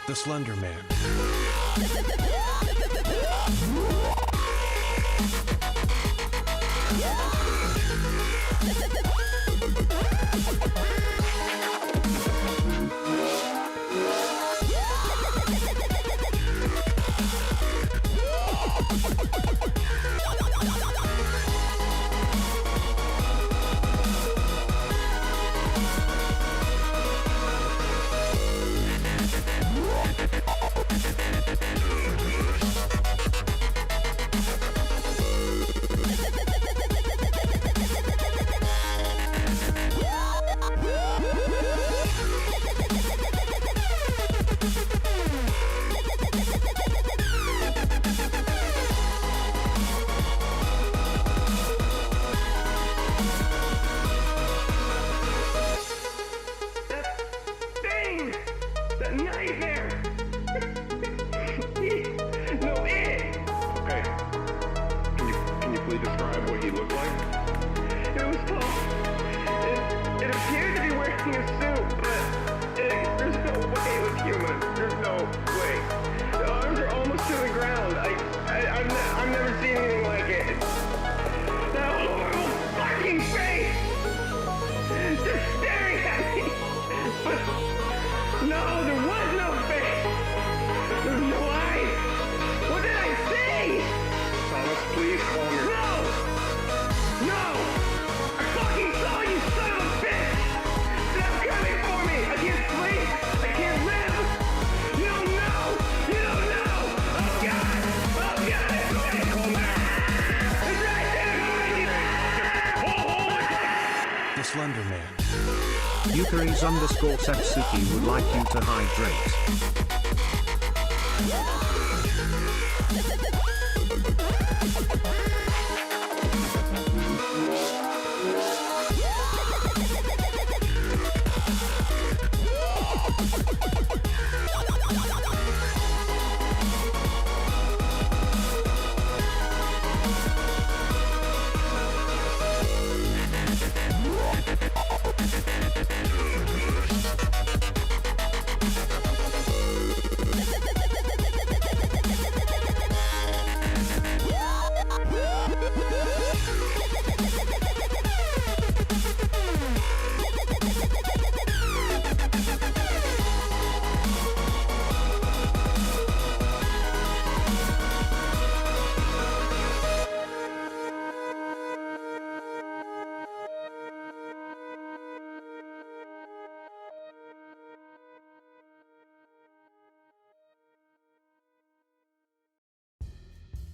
The Slender Man. Describe what he looked like? It was tall. It appeared to be wearing a suit, but there's no way it was human. There's no way. The arms are almost to the ground. I've never seen anything like it. That horrible fucking face! Just staring at me! But no, there was no face! There was no eyes! What did I see? Thomas, please calm your... No! I fucking saw you, son of a bitch! Stop coming for me! I can't sleep! I can't live! You don't know! You don't know! Oh God! Oh God! Okay, calm down! It's right there! Oh, The Slender Man. Yukaris_Satsuki would like you to hydrate.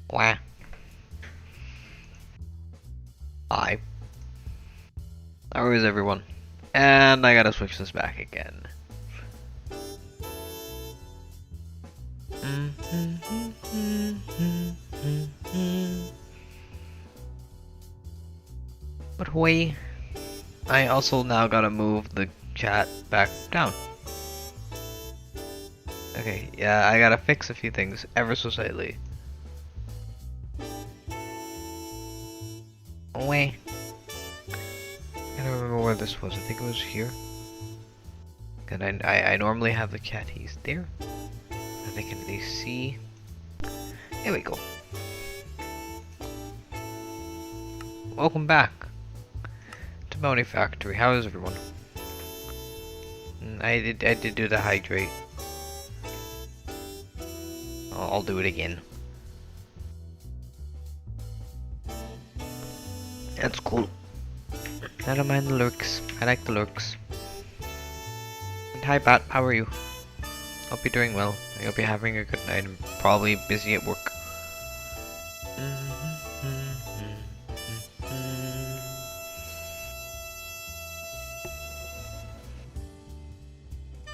Wah. Hi. How is everyone? And I gotta switch this back again. But wait, I also now gotta move the chat back down. Okay, yeah, I gotta fix a few things ever so slightly. Wait. I don't remember where this was. I think it was here. And I normally have the cat. He's there. And they can at least see. There we go. Welcome back to Monifactory. How is everyone? I did do the hydrate. I'll do it again. That's cool. I don't mind the lurks. I like the lurks. And hi Bat, how are you? Hope you're doing well. I hope you're having a good night. I'm probably busy at work.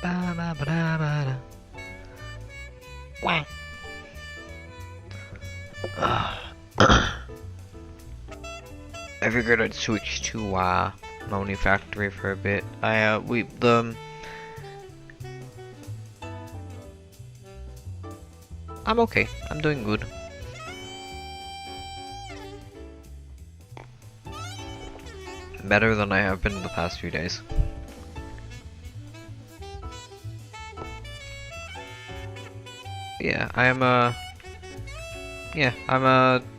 Ba-ba-ba-da-ba-da. Wow. I figured I'd switch to Monifactory for a bit. I'm okay. I'm doing good. Better than I have been the past few days. Yeah, I'm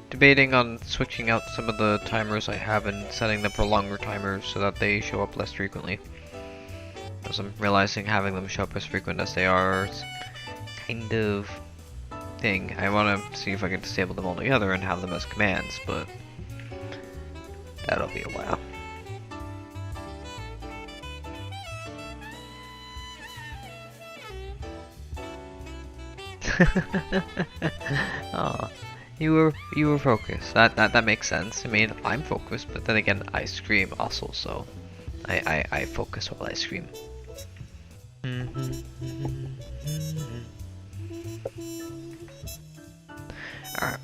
debating on switching out some of the timers I have and setting them for longer timers so that they show up less frequently. Because I'm realizing having them show up as frequent as they are is kind of thing. I want to see if I can disable them altogether and have them as commands, but that'll be a while. Oh, you were focused. That makes sense. I mean, I'm focused, but then again, I scream also, so I focus while I scream. Alright.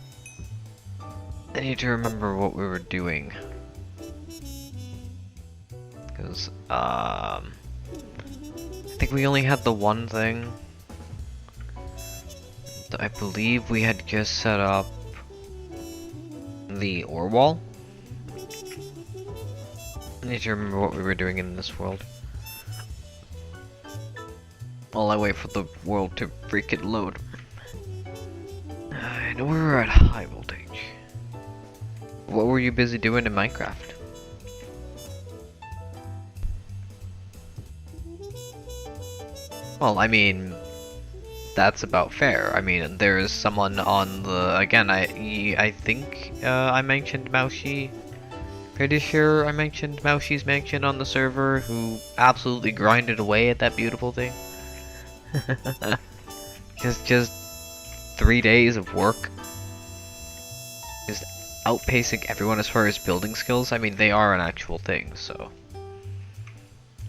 I need to remember what we were doing. Because, I think we only had the one thing. I believe we had just set up the ore wall. I need to remember what we were doing in this world. While I wait for the world to freaking load. I know we were at high voltage. What were you busy doing in Minecraft? Well, I mean, that's about fair. I mean, there is someone on the... Again, I think I mentioned Moushi. Pretty sure I mentioned Moushi's mansion on the server, who absolutely grinded away at that beautiful thing. just 3 days of work. Just outpacing everyone as far as building skills. I mean, they are an actual thing, so...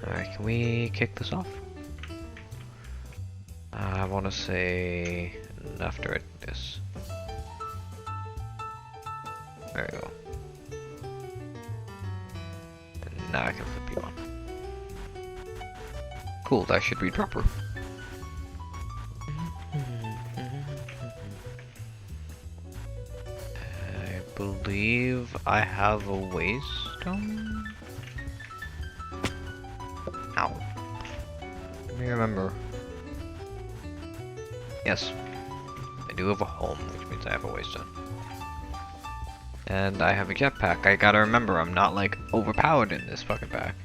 Alright, can we kick this off? I want to say after this. There we go. And now I can flip you on. Cool, that should read proper. I believe I have a waystone. Ow. Let me remember. Yes, I do have a home, which means I have a waystone. And I have a jetpack. I gotta remember, I'm not like overpowered in this fucking pack.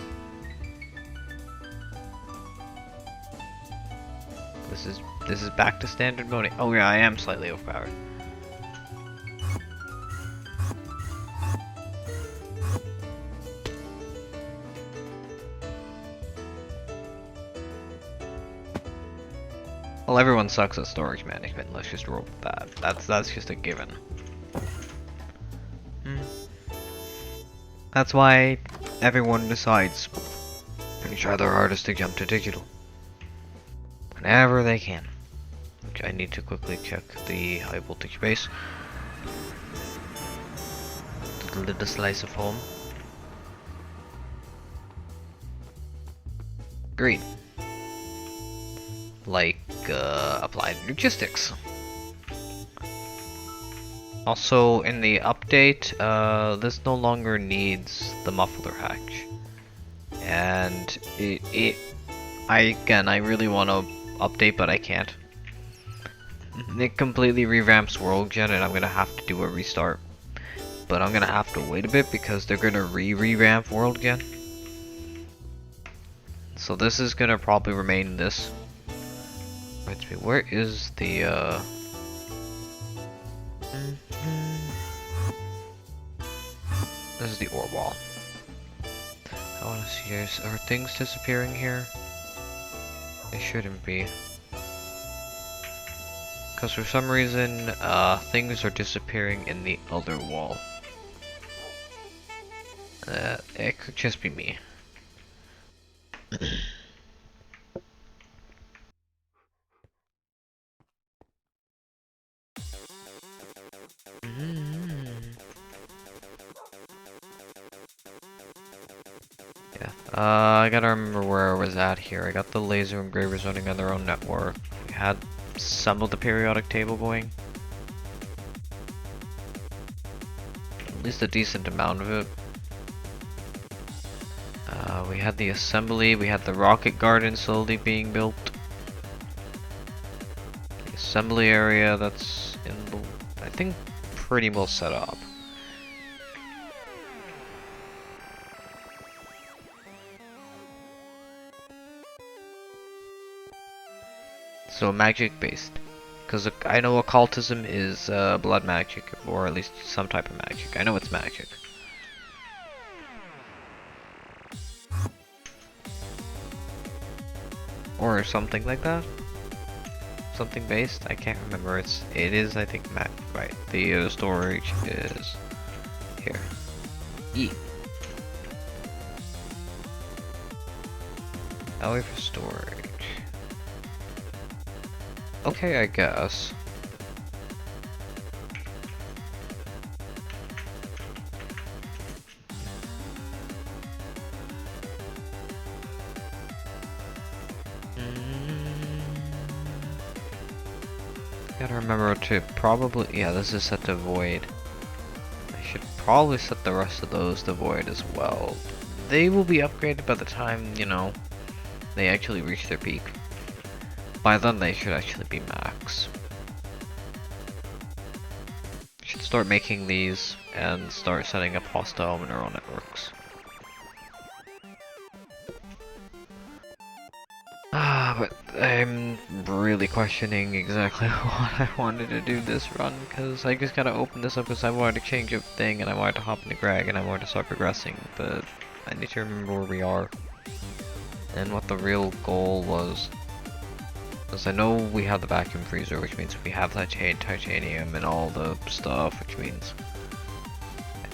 This is back to standard mode. Oh yeah, I am slightly overpowered. Well, everyone sucks at storage management. Let's just roll with that. That's just a given. That's why everyone decides they try their hardest to jump to digital whenever they can. Which I need to quickly check the high voltage base. The little slice of home. Green. Like applied logistics. Also, in the update, this no longer needs the muffler hatch, and I really want to update, but I can't. It completely revamps World Gen, and I'm gonna have to do a restart. But I'm gonna have to wait a bit because they're gonna revamp World Gen. So this is gonna probably remain this. Where is the This is the ore wall. I want to see, are things disappearing here? They shouldn't be. Because for some reason, things are disappearing in the other wall. It could just be me. Yeah, I gotta remember where I was at here. I got the laser engravers running on their own network. We had some of the periodic table going. At least a decent amount of it. We had the assembly, we had the rocket garden slowly being built. The assembly area that's in the, I think, pretty well set up. So magic based. Because I know occultism is blood magic, or at least some type of magic. I know it's magic. Or something like that. Something based. I can't remember. It is. I think right. The storage is here. E. Alley for storage. Okay, I guess. Gotta remember to probably, yeah, this is set to void. I should probably set the rest of those to void as well. They will be upgraded by the time, you know, they actually reach their peak. By then they should actually be max. Should start making these and start setting up hostile neural networks. But I'm really questioning exactly what I wanted to do this run, because I just gotta open this up because I wanted to change a thing and I wanted to hop into Greg and I wanted to start progressing, but I need to remember where we are and what the real goal was. Because I know we have the vacuum freezer, which means we have that titanium and all the stuff, which means I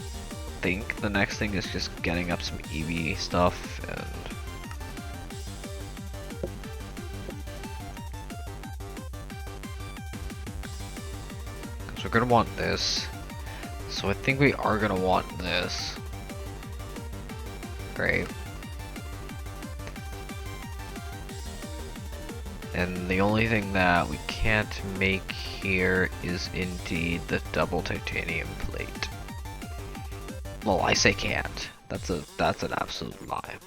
think the next thing is just getting up some EV stuff and we're gonna want this, so I think we are gonna want this. Great. And the only thing that we can't make here is indeed the double titanium plate. Well, I say can't. That's an absolute lie.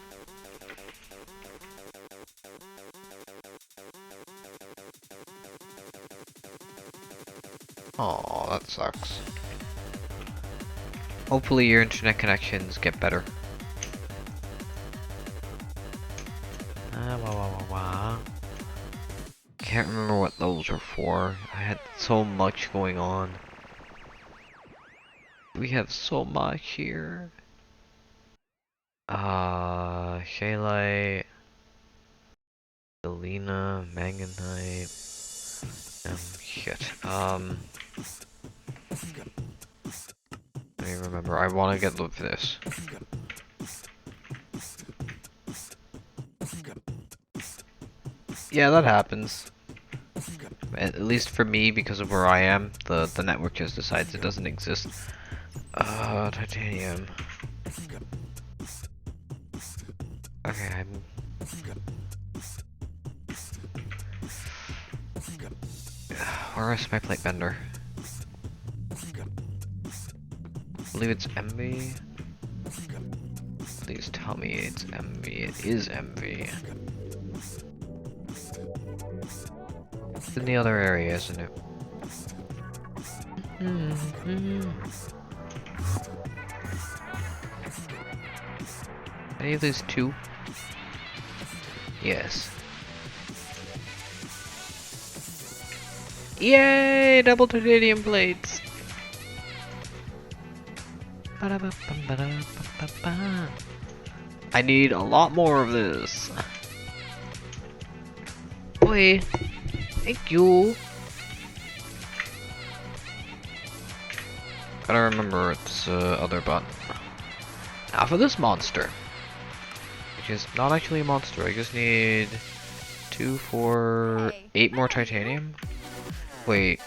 Oh, that sucks. Hopefully your internet connections get better. Can't remember what those are for. I had so much going on. We have so much here. Shaylite, Selena, Manganite, shit. Let me remember. I want to get loot for this. Yeah, that happens. At least for me, because of where I am, the network just decides it doesn't exist. Titanium. Okay, where is my plate bender? I believe it's MV. Please tell me it's MV. It is MV. It's in the other area, isn't it? Any of these two? Yes. Yay! Double titanium plates! I need a lot more of this. Boy, thank you. Gotta remember its other button. Now for this monster. Which is not actually a monster, I just need 2, 4, 8 more titanium? Wait.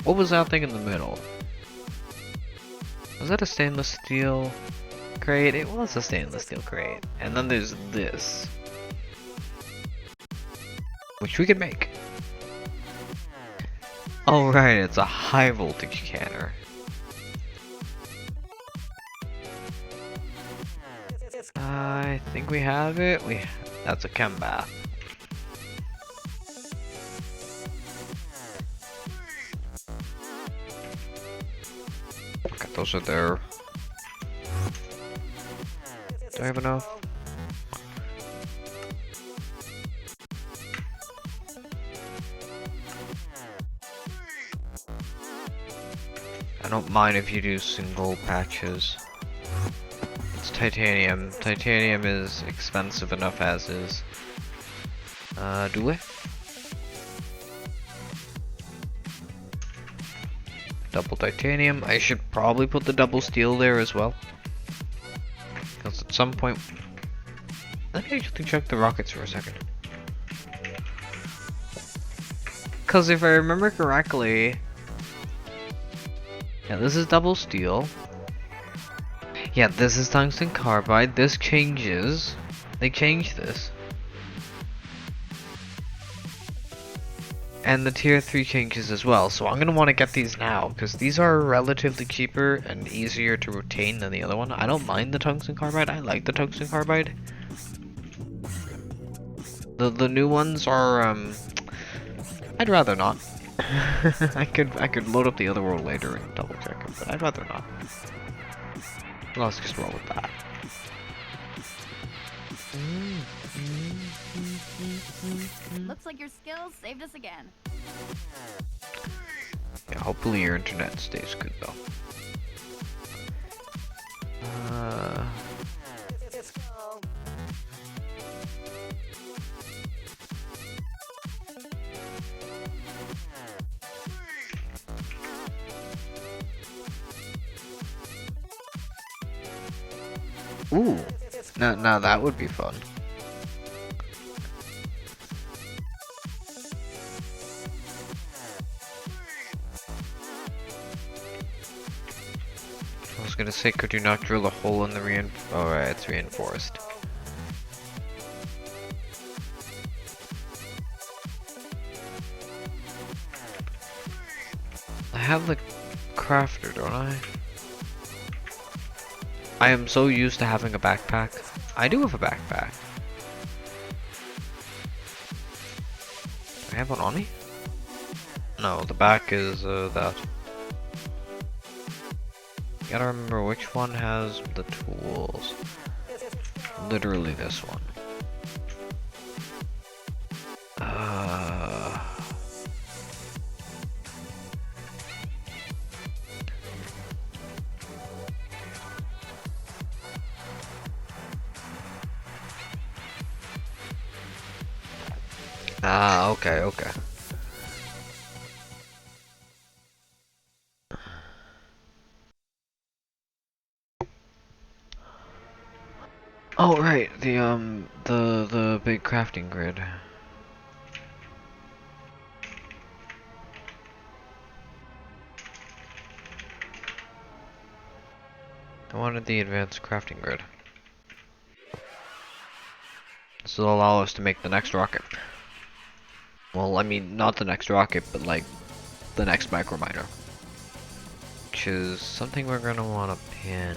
What was that thing in the middle? Was that a stainless steel crate? It was a stainless steel crate. And then there's this. Which we can make. Oh right, it's a high voltage canner. I think we have it. That's a chem bath. Okay, those are there. Do I have enough? I don't mind if you do single patches. It's titanium. Titanium is expensive enough as is. Do we? Double titanium. I should probably put the double steel there as well. Because at some point... Let me actually check the rockets for a second. Because if I remember correctly... Yeah, this is double steel. Yeah, this is tungsten carbide. This changes. They changed this. And the tier 3 changes as well, so I'm going to want to get these now, because these are relatively cheaper and easier to retain than the other one. I don't mind the tungsten carbide, I like the tungsten carbide. The new ones are, I'd rather not. I could load up the other world later and double check it, but I'd rather not. Let's just roll with that. Looks like your skills saved us again. Yeah, hopefully your internet stays good though. Ooh, now that would be fun. I was gonna say, could you not drill a hole in the oh right, it's reinforced. I have the crafter, don't I? I am so used to having a backpack. I do have a backpack. Do I have one on me? No, the back is that. You gotta remember which one has the tools. Literally this one. Okay. Oh right, the big crafting grid. I wanted the advanced crafting grid. This will allow us to make the next rocket. Well, I mean, not the next rocket, but like the next micro miner. Which is something we're gonna want to pin.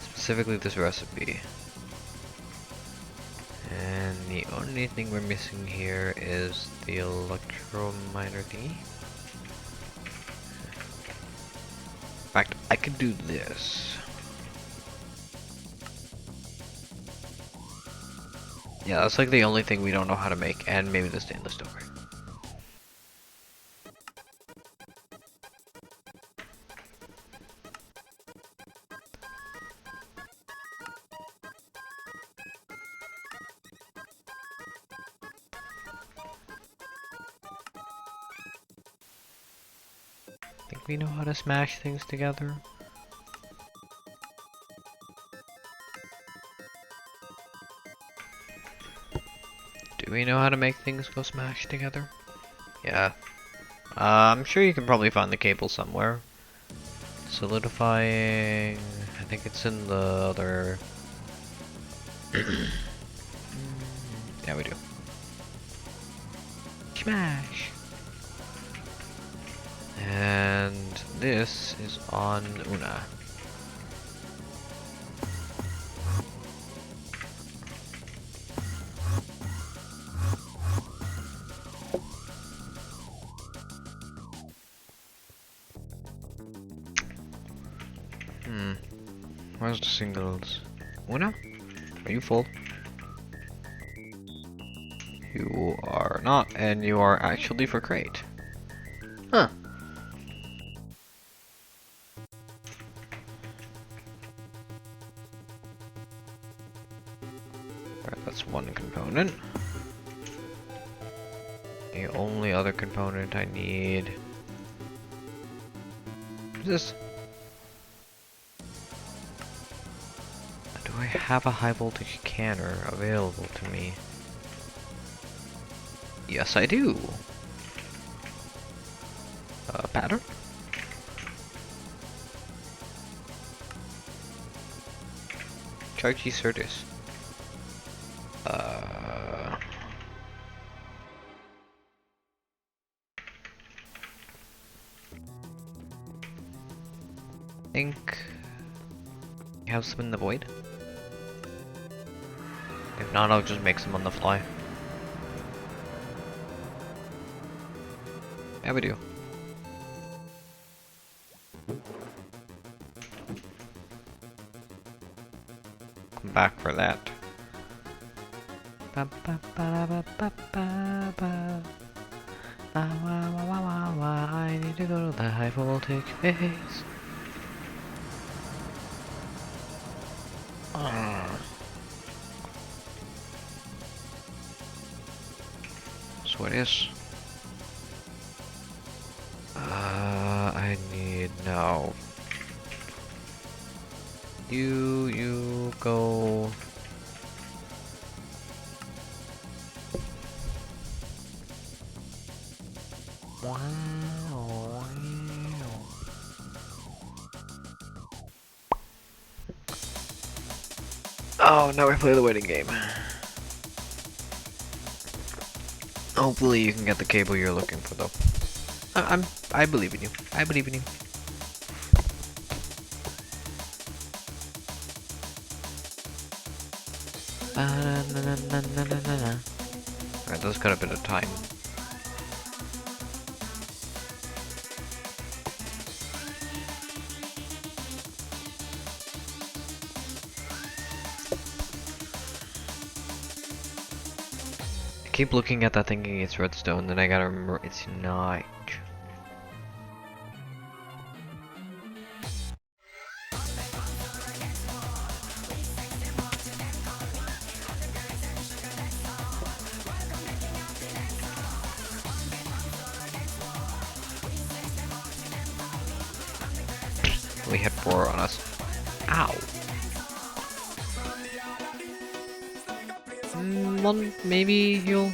Specifically this recipe. And the only thing we're missing here is the electro miner thingy. In fact, I could do this. Yeah, that's like the only thing we don't know how to make, and maybe the stainless steel. Think we know how to smash things together? Do we know how to make things go smash together? Yeah. I'm sure you can probably find the cable somewhere. Solidifying... I think it's in the other... Yeah, we do. Smash! And this is on Una. Where's the singles? Una? Are you full? You are not, and you are actually for crate. Huh. Alright, that's one component. The only other component I need... What's this? Do I have a high voltage canner available to me? Yes, I do. Pattern? Chargy Certus. Think you have some in the void? If not, I'll just make some on the fly. Yeah, we do. Come back for that. I need to go to the high voltage phase. So it is. I need now. You go. Wow. Oh, now we play the waiting game. Hopefully you can get the cable you're looking for, though. I believe in you. I believe in you. Alright, that's got a bit of time. I keep looking at that thinking it's redstone, then I gotta remember it's not. We had 4 on us. Ow. One, maybe you'll...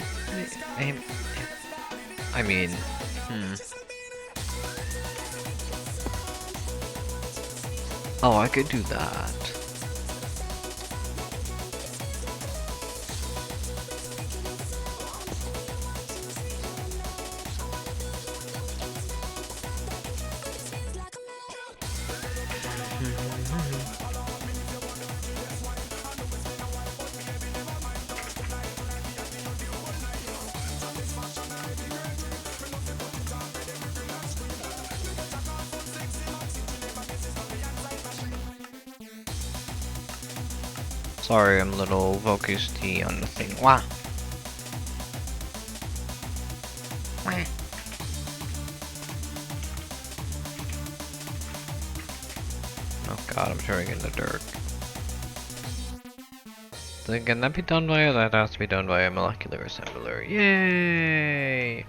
I mean... Oh, I could do that. Sorry, I'm a little focused on the thing. Wow. Oh god, I'm showing in the dirt. Then can that be done via? That has to be done via molecular assembler. Yay!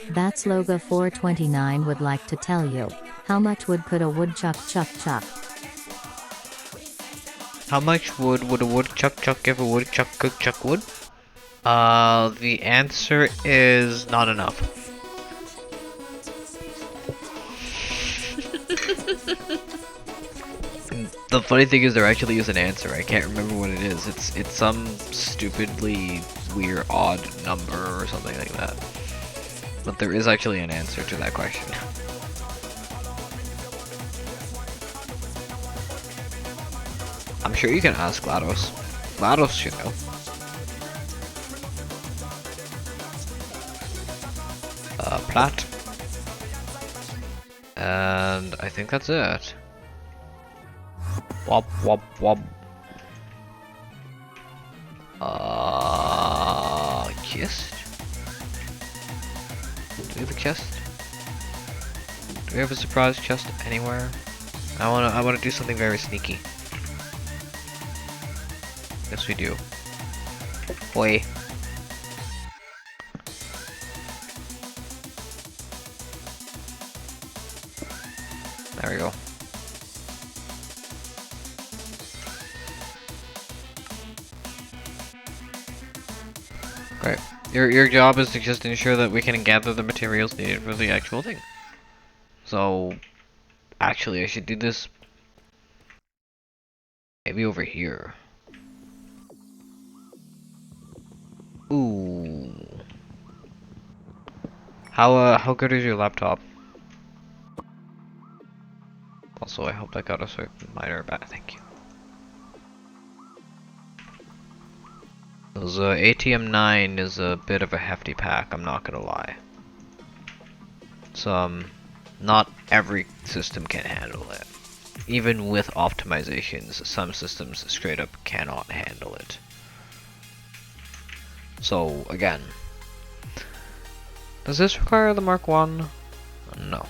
That's Loga 429 would like to tell you. How much wood could a woodchuck chuck chuck? How much wood would a woodchuck chuck if a woodchuck could chuck wood? The answer is not enough. The funny thing is there actually is an answer. I can't remember what it is. It's some stupidly weird odd number or something like that. But there is actually an answer to that question. I'm sure you can ask GLaDOS. GLaDOS should know. Plat. And I think that's it. Wop wop wop. Chest? Do we have a chest? Do we have a surprise chest anywhere? I wanna do something very sneaky. Yes we do. Boy. There we go. Great. Your job is to just ensure that we can gather the materials needed for the actual thing. So, actually, I should do this maybe over here. Ooh. How good is your laptop? Also, I hope I got a certain minor back. Thank you. Those ATM9 is a bit of a hefty pack, I'm not gonna lie. So, not every system can handle it. Even with optimizations, some systems straight up cannot handle it. So, again, does this require the Mark 1? No.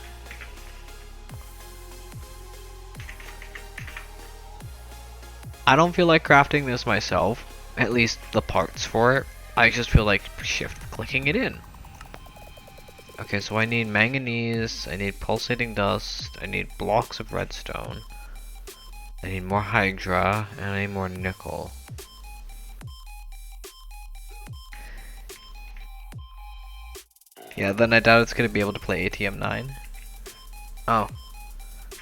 I don't feel like crafting this myself, at least the parts for it. I just feel like shift clicking it in. Okay, so I need manganese, I need pulsating dust, I need blocks of redstone, I need more hydra, and I need more nickel. Yeah, then I doubt it's gonna be able to play ATM9. Oh.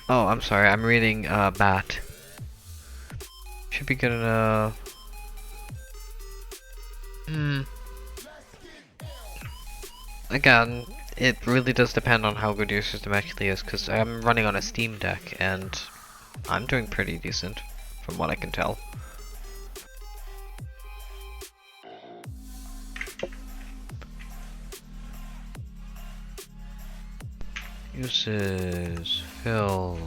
Oh, I'm sorry, I'm reading BAT. Should be good enough. Again, it really does depend on how good your system actually is, because I'm running on a Steam Deck, and I'm doing pretty decent, from what I can tell. Uses, fill.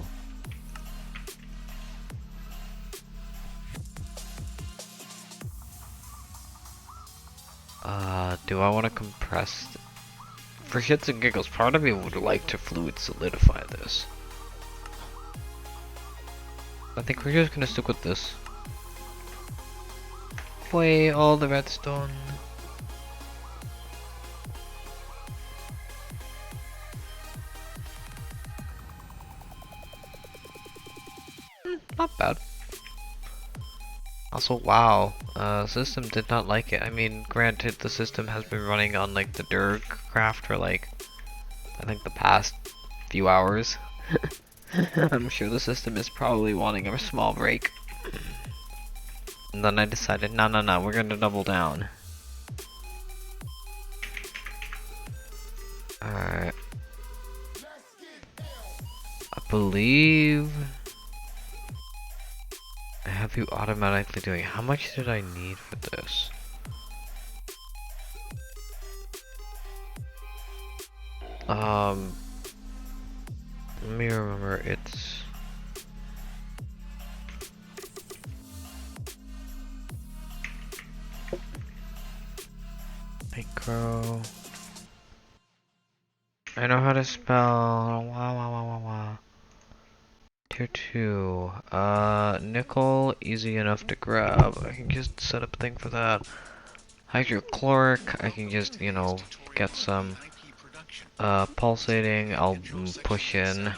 Do I want to compress? For shits and giggles, part of me would like to fluid solidify this. I think we're just gonna stick with this. Away all the redstone. Not bad. Also, wow, system did not like it. I mean, granted, the system has been running on like the Derg craft for like, I think the past few hours. I'm sure the system is probably wanting a small break. And then I decided, no, we're gonna double down. Alright. I believe I have you automatically doing. How much did I need for this? Let me remember, it's micro. I know how to spell. Wow. Tier 2. Nickel, easy enough to grab. I can just set up a thing for that. Hydrochloric, I can just, you know, get some pulsating, I'll push in,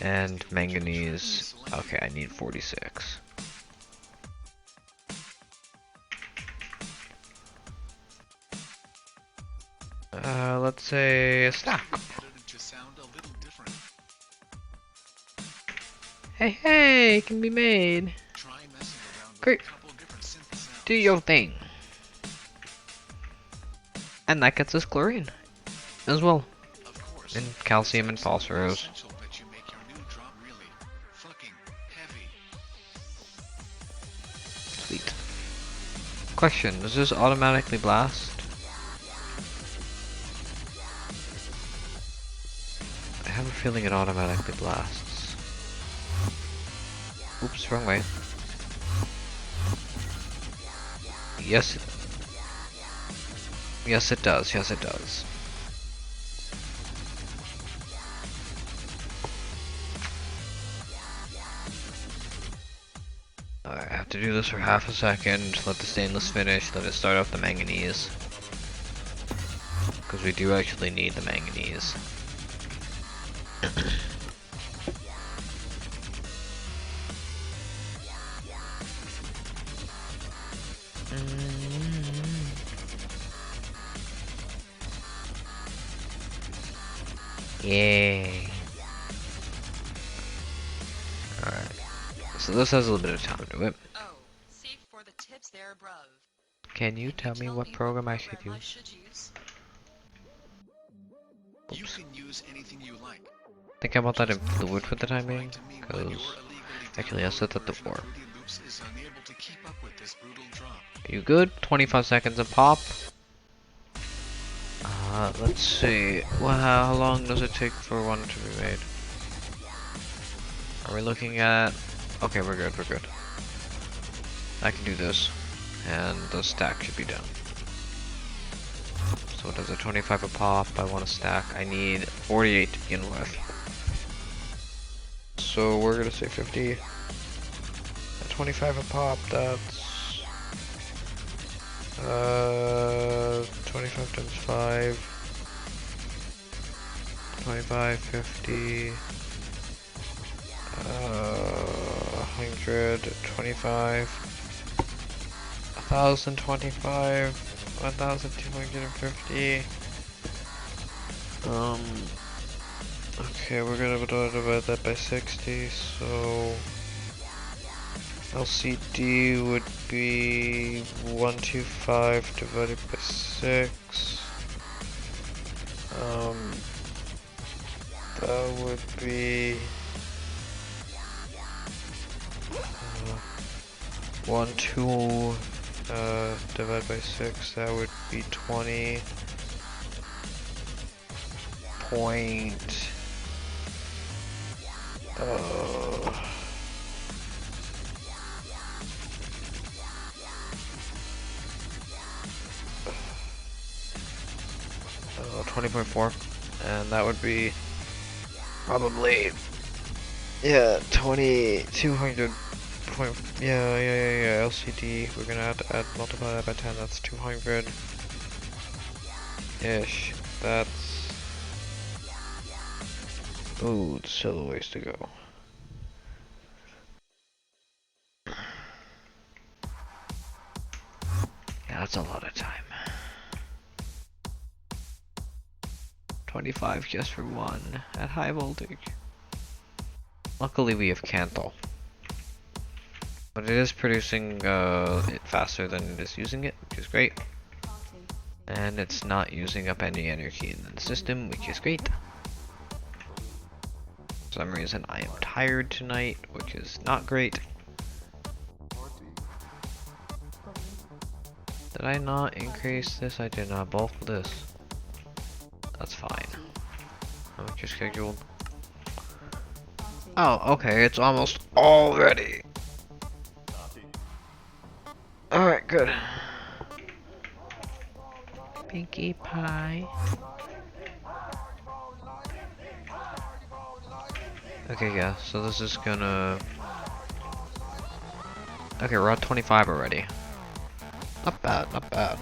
and manganese. Okay, I need 46. Let's say a stack. Hey, hey, it can be made. Great. Do your thing. And that gets us chlorine as well. And calcium and phosphorus. Sweet. Question, does this automatically blast? I have a feeling it automatically blasts. Oops, wrong way. Yes. Yes it does, yes it does. Alright, I have to do this for half a second, let the stainless finish, let it start off the manganese. Because we do actually need the manganese. Yay. Alright. So this has a little bit of time to it. Oh, see for the tips there above. Can you tell me what program I should use? You can use anything you like. Think about that in fluid for the time being, because actually I set that to 4. Are you good? 25 seconds a pop. Let's see. Well, how long does it take for one to be made? Are we looking at? Okay, we're good. We're good. I can do this, and the stack should be done. So it does a 25 a pop. I want a stack. I need 48 to begin with. So we're gonna say 50. At 25 a pop, that's 25 times 5. 25, 50. 100, 25. 1025. 1250. Okay, we're gonna divide that by 60, so LCD would be 125 divided by 6. That would be 12 divided by 6. That would be 20. Point. 20.4, and that would be probably 200 point, LCD. We're gonna have to multiply that by 10. That's 200 ish. That's it's still a ways to go. Yeah, that's a lot of time. 25 just for one at high voltage. Luckily we have Canthal. But it is producing it faster than it is using it, which is great. And it's not using up any energy in the system, which is great. For some reason I am tired tonight, which is not great. Did I not increase this? I did not bulk this. That's fine. How much is scheduled? Oh, okay, it's almost all ready. Alright, good. Pinkie Pie. Okay, yeah, so this is gonna... Okay, we're at 25 already. Not bad, not bad.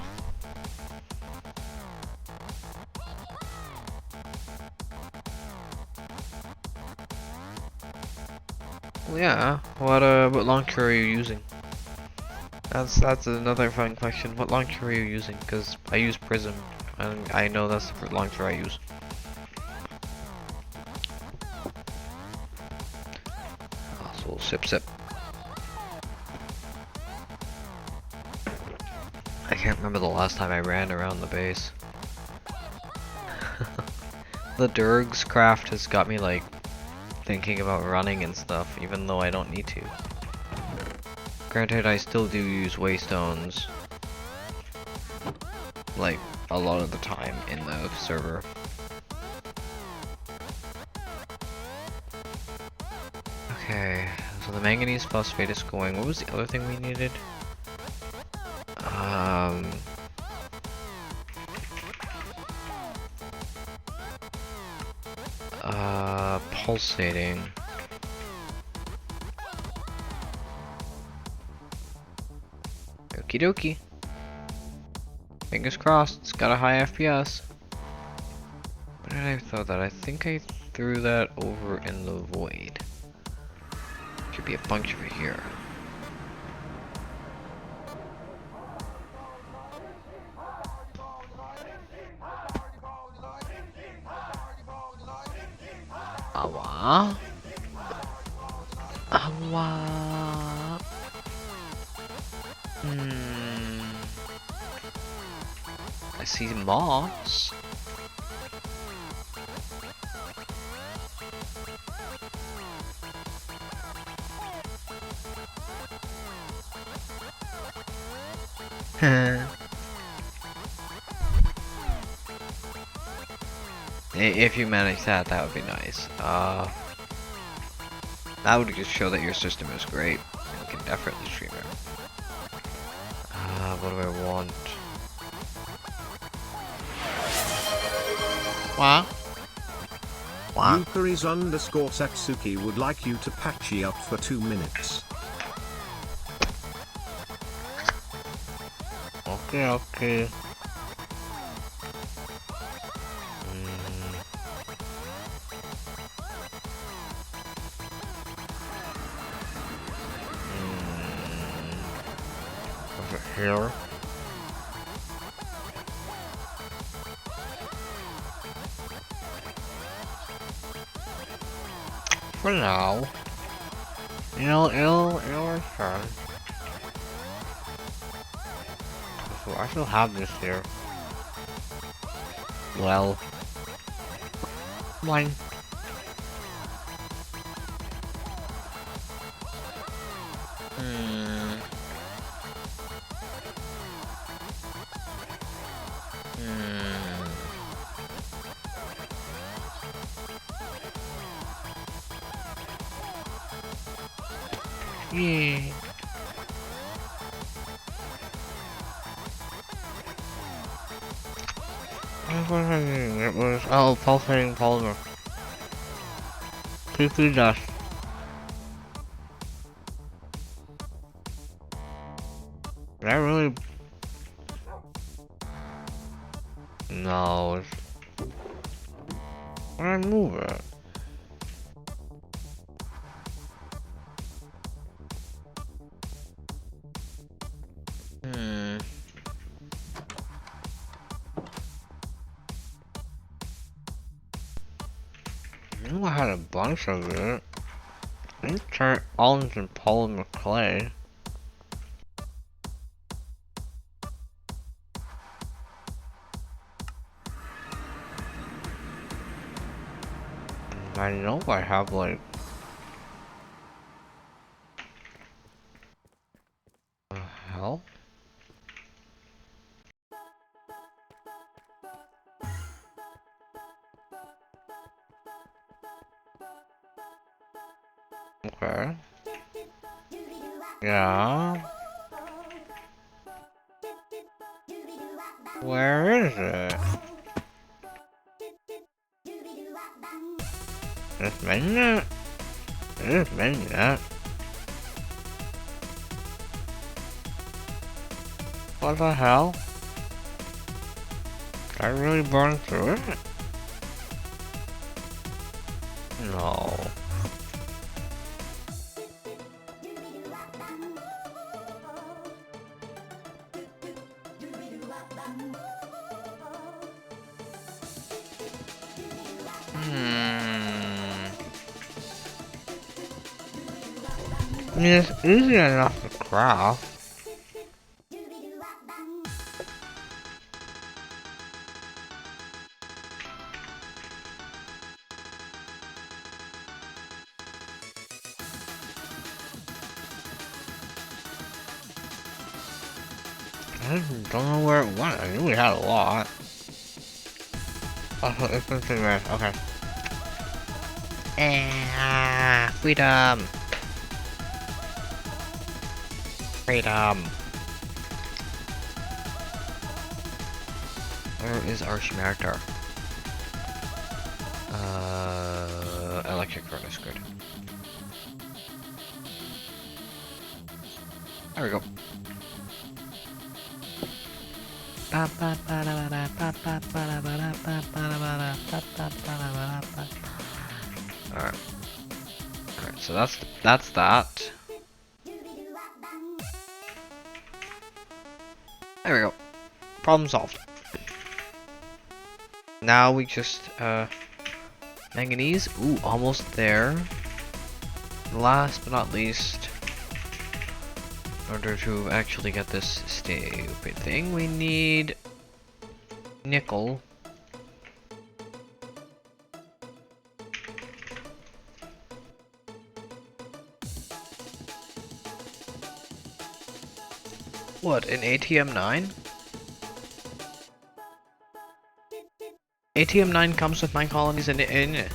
Well, yeah. What launcher are you using? That's another fun question. What launcher are you using? Because I use Prism, and I know that's the launcher I use. So sip sip. I can't remember the last time I ran around the base. The Durg's craft has got me like thinking about running and stuff, even though I don't need to. Granted, I still do use waystones, like a lot of the time in the server. Okay, so the manganese phosphate is going. What was the other thing we needed? Pulsating. Okie dokie. Fingers crossed, it's got a high FPS. Where did I throw that? I think I threw that over in the void. Should be a bunch over here. Awa. Awa. I see moss. If you manage that, that would be nice. That would just show that your system is great. You can definitely stream it. What do I want? What? What? Yukaris_Satsuki would like you to patchy up for 2 minutes. Okay, okay. Here. For now. It'll return. So I still have this here. Well. One. Yeah. It was pulsating polymer. PP dust. Did I really? No. When I move it. I knew I had a bunch of it. I need to turn all into polymer clay. I know I have like... the hell? Okay. Yeah. Where is it? Just mention it. Just mention that. What the hell? Did I really burn through it? No. I mean, it's easy enough to craft. I don't know where it went. I knew we had a lot. Oh, it's been cigarette. Okay. Freedom. Freedom. Where is our Schmerter? Electric furnace, good. There we go. Alright. Alright, so that's that. There we go. Problem solved. Now we just manganese. Ooh, almost there. Last but not least, in order to actually get this stupid thing, we need nickel. What, an ATM-9? ATM-9 comes with mine colonies in it.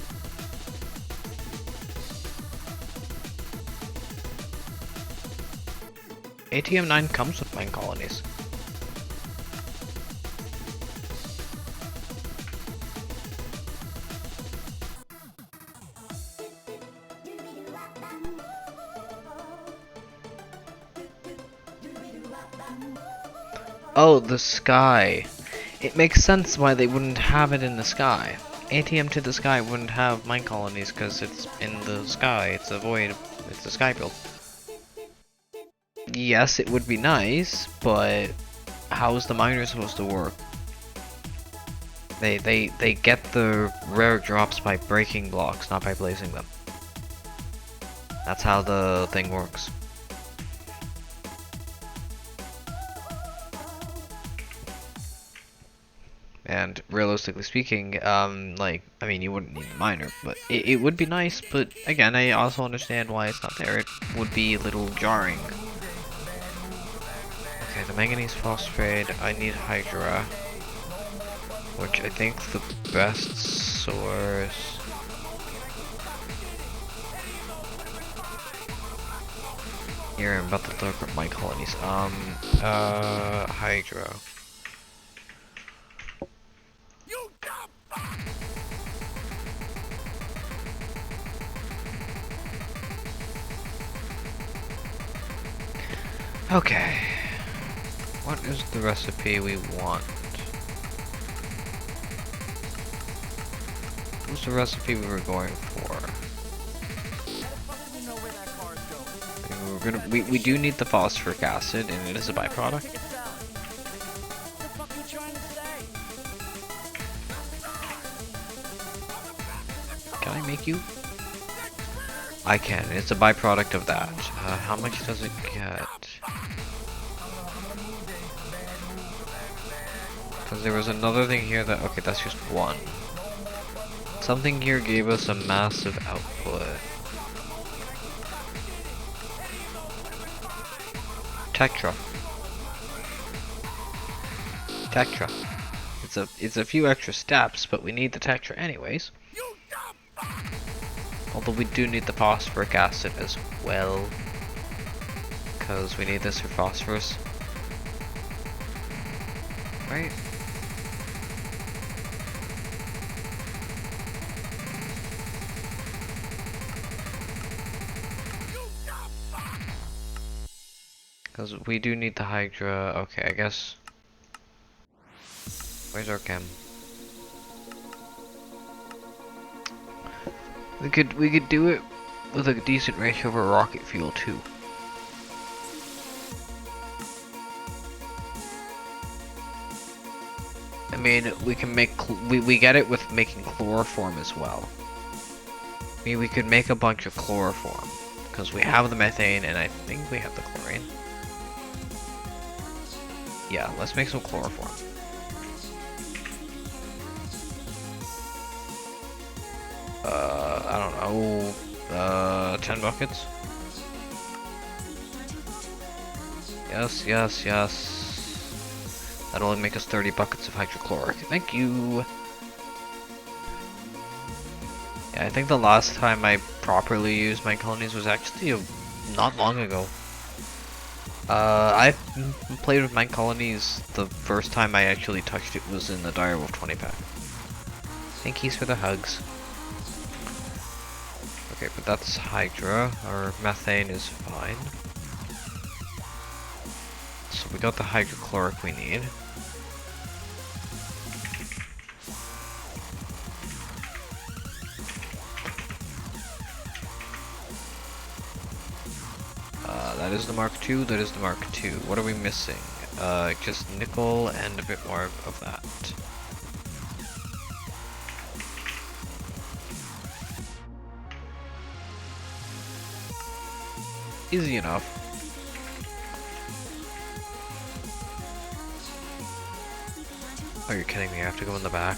ATM-9 comes with mine colonies. Oh, the sky. It makes sense why they wouldn't have it in the sky. ATM to the sky wouldn't have mine colonies because it's in the sky. It's a void. It's a sky build. Yes, it would be nice, but how is the miner supposed to work? They get the rare drops by breaking blocks, not by blazing them. That's how the thing works. And realistically speaking, like, I mean, you wouldn't need a miner, but it would be nice, but again, I also understand why it's not there. It would be a little jarring. Okay, the manganese phosphate, I need Hydra, which I think the best source... Here, I'm about to look at my colonies. Hydra. Okay. What is the recipe we want? What's the recipe we were going for? We do need the phosphoric acid, and it is a byproduct. Can I make you? I can. It's a byproduct of that. How much does it get? Because there was another thing here that... Okay, that's just one. Something here gave us a massive output. Tetra. Tetra. It's a few extra steps, but we need the Tetra anyways. Although we do need the phosphoric acid as well, because we need this for phosphorus. Right? Because we do need the Hydra. Okay, I guess. Where's our chem? We could do it with a decent ratio for rocket fuel too. I mean, we can make we get it with making chloroform as well. I mean, we could make a bunch of chloroform because we have the methane and I think we have the chlorine. Yeah, let's make some chloroform. I don't know. 10 buckets. Yes, yes, yes. That'll only make us 30 buckets of hydrochloric. Thank you. Yeah, I think the last time I properly used my colonies was actually not long ago. I played with my colonies the first time I actually touched it was in the Direwolf 20 pack. Thank yous for the hugs. Okay, but that's Hydra. Our methane is fine. So we got the hydrochloric we need. That is the Mark II, that is the Mark II. What are we missing? Just nickel and a bit more of that. Easy enough. Oh, you're kidding me, I have to go in the back.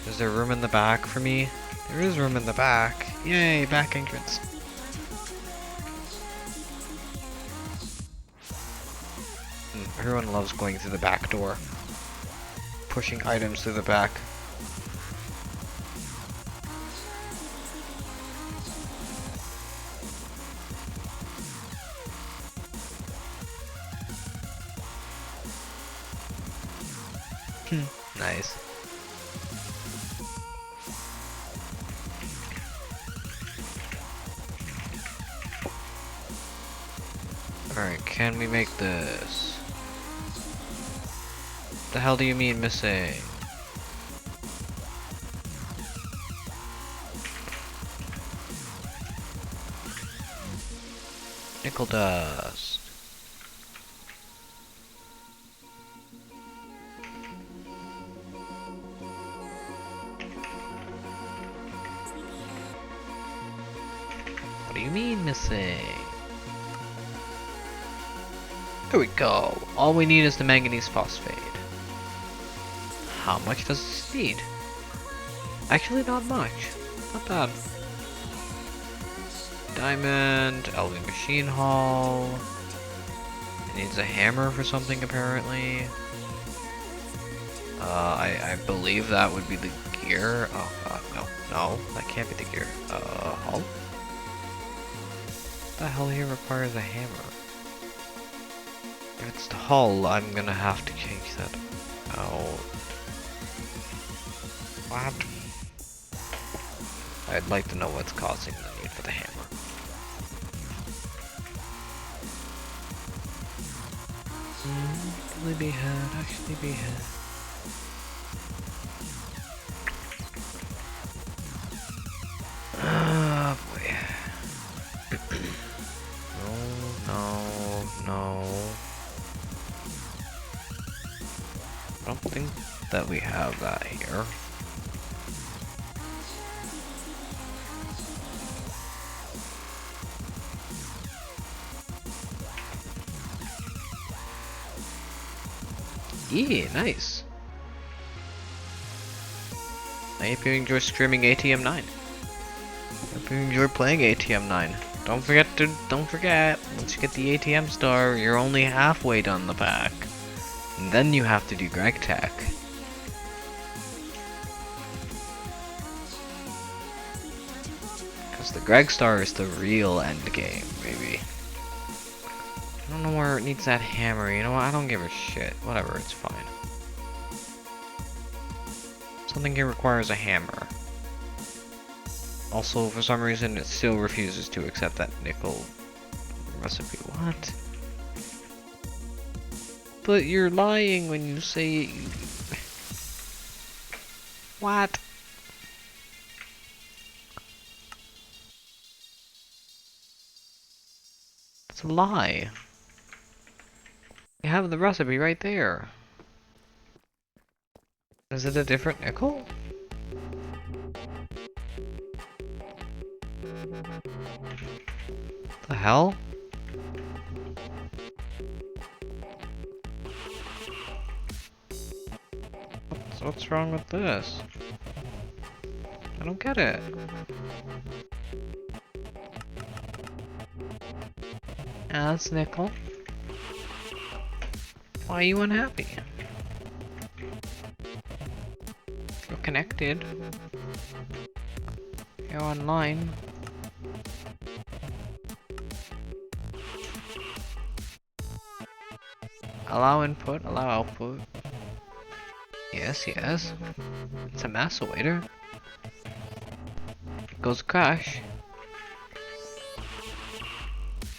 Is there room in the back for me? There is room in the back. Yay, back entrance. Everyone loves going through the back door. Pushing items through the back. Nice. Alright, can we make this? The hell do you mean missing? Nickel dust. What do you mean missing? There we go. All we need is the manganese phosphate. How much does this need? Actually, not much. Not bad. Diamond, Elving Machine Hull. It needs a hammer for something apparently. I believe that would be the gear. Oh, no, that can't be the gear. Hull? What the hell here requires a hammer? If it's the hull, I'm gonna have to change that out. What? I'd like to know what's causing the need for the hammer. Actually be had, actually be had. Ah, boy. No. I don't think that we have that here. Yeah, nice. I hope you enjoy streaming ATM 9. Hope you enjoy playing ATM 9. Don't forget, once you get the ATM star, you're only halfway done the pack. And then you have to do GregTech. Because the Greg star is the real end game, baby. I don't know where it needs that hammer, you know what? I don't give a shit. Whatever, it's fine. Something here requires a hammer. Also, for some reason, it still refuses to accept that nickel recipe. What? But you're lying when you say it. What? It's a lie. You have the recipe right there. Is it a different nickel? The hell? What's wrong with this? I don't get it. Ah, that's nickel. Why are you unhappy? You're connected. You're online. Allow input, allow output. Yes, yes. It's a macerator. Goes crash.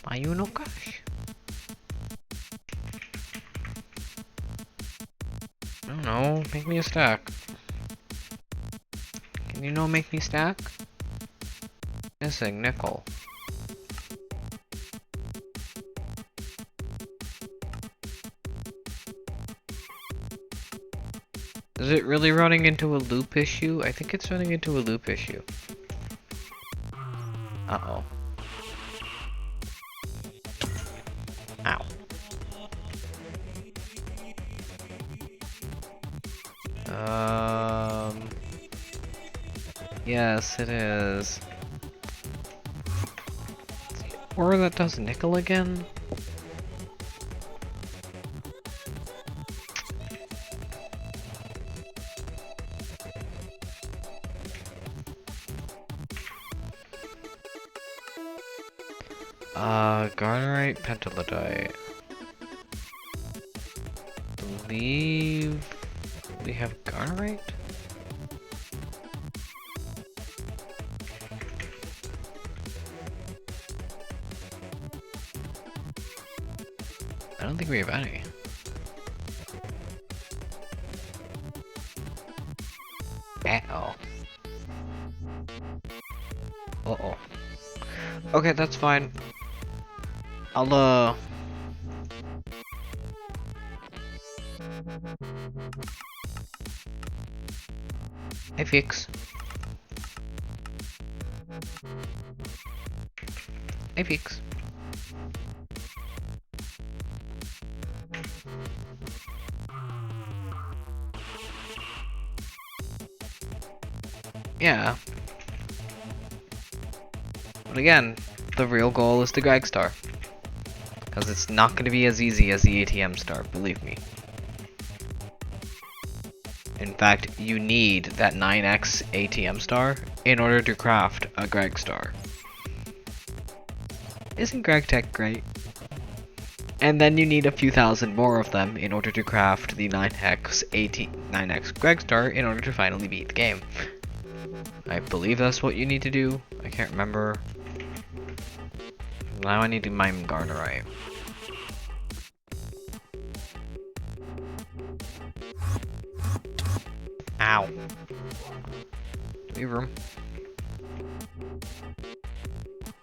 Why you no crash? I don't know, make me a stack. Can you no make me stack? Missing nickel. Is it really running into a loop issue? I think it's running into a loop issue. Uh-oh. Ow. Yes, it is. Or that does nickel again? Garnerite, pentalidite. Believe we have garnerite? I don't think we have any. Uh-oh. Uh-oh. Okay, that's fine. I'll, Hey, Fix. Hey, Fix. Yeah. But again, the real goal is the Greg Star. Because it's not going to be as easy as the ATM Star, believe me. In fact, you need that 9x ATM Star in order to craft a Greg Star. Isn't GregTech great? And then you need a few thousand more of them in order to craft the 9x Greg Star in order to finally beat the game. I believe that's what you need to do. I can't remember. Now I need to mine Garnerite. Ow. Leave room.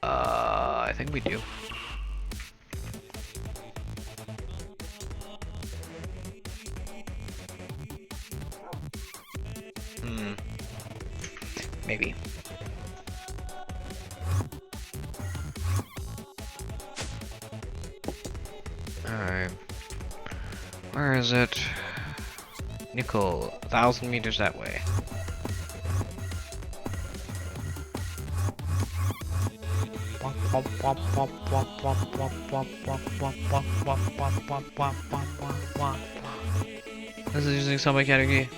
I think we do. Maybe. Alright. Where is it? Nickel, 1,000 meters that way. This is using some category.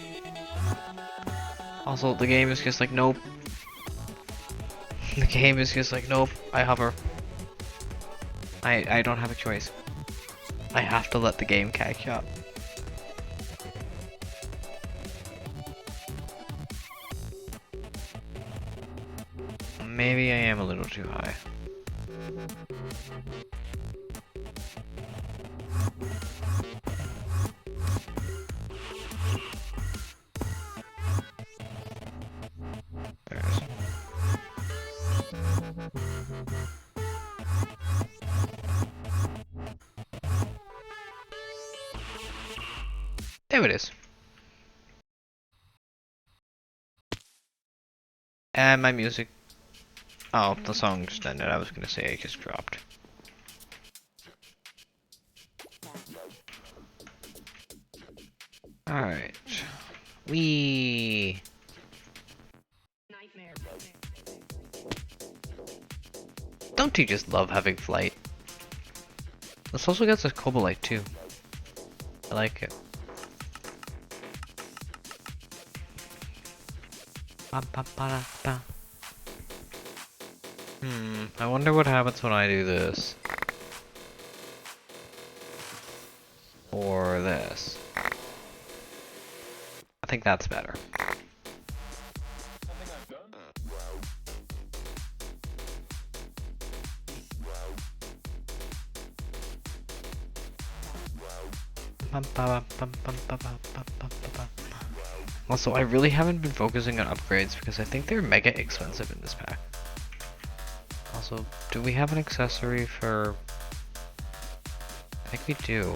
Also, the game is just like, nope. The game is just like, nope, I hover. I don't have a choice. I have to let the game catch up. Maybe I am a little too high. There it is. There it is. And my music. Oh, the song just ended. I was gonna say it just dropped. Alright. Wee. Don't you just love having flight? This also gets a Cobalite too. I like it. I wonder what happens when I do this. Or this. I think that's better. Also, I really haven't been focusing on upgrades because I think they're mega expensive in this pack. Also, do we have an accessory for... I think we do.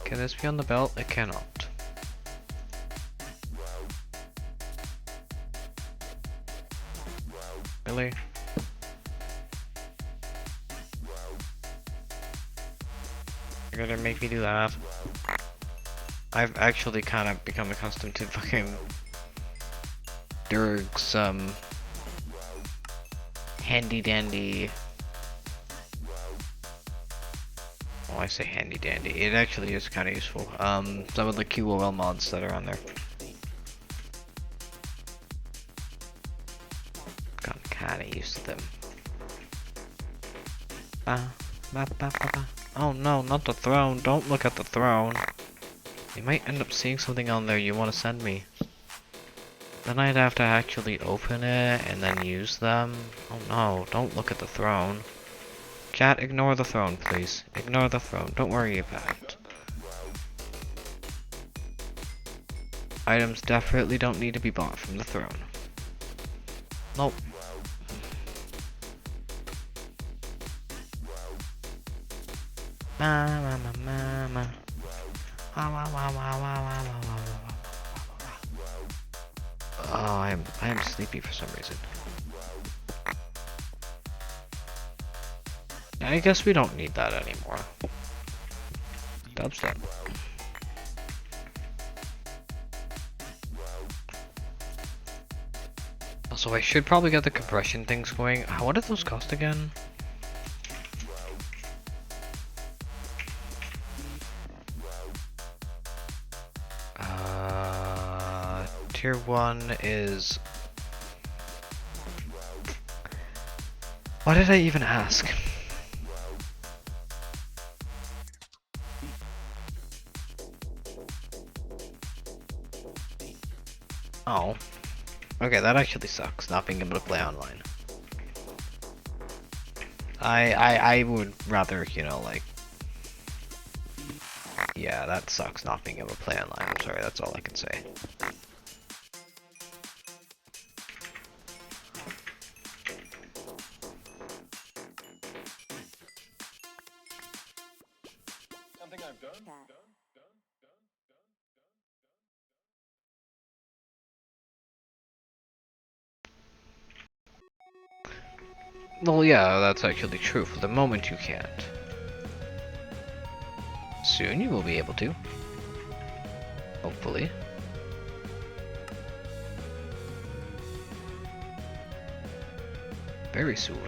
Can this be on the belt? It cannot. Really? You're gonna make me do that? I've actually kind of become accustomed to fucking Durg's handy dandy. Oh, I say handy dandy. It actually is kind of useful. Some of the QOL mods that are on there. Gotten kind of used to them. Oh no, not the throne. Don't look at the throne. You might end up seeing something on there you want to send me. Then I'd have to actually open it and then use them. Oh no, don't look at the throne. Chat, ignore the throne, please. Ignore the throne. Don't worry about it. Items definitely don't need to be bought from the throne. Nope. Oh, I am sleepy for some reason. I guess we don't need that anymore. Dubstep. Also, I should probably get the compression things going. What did those cost again? Tier 1 is... Why did I even ask? Oh. Okay, that actually sucks, not being able to play online. I would rather, you know, like... Yeah, that sucks, not being able to play online. I'm sorry, that's all I can say. Something I've done? Well, yeah, that's actually true. For the moment, you can't. Soon you will be able to. Hopefully. Very soon.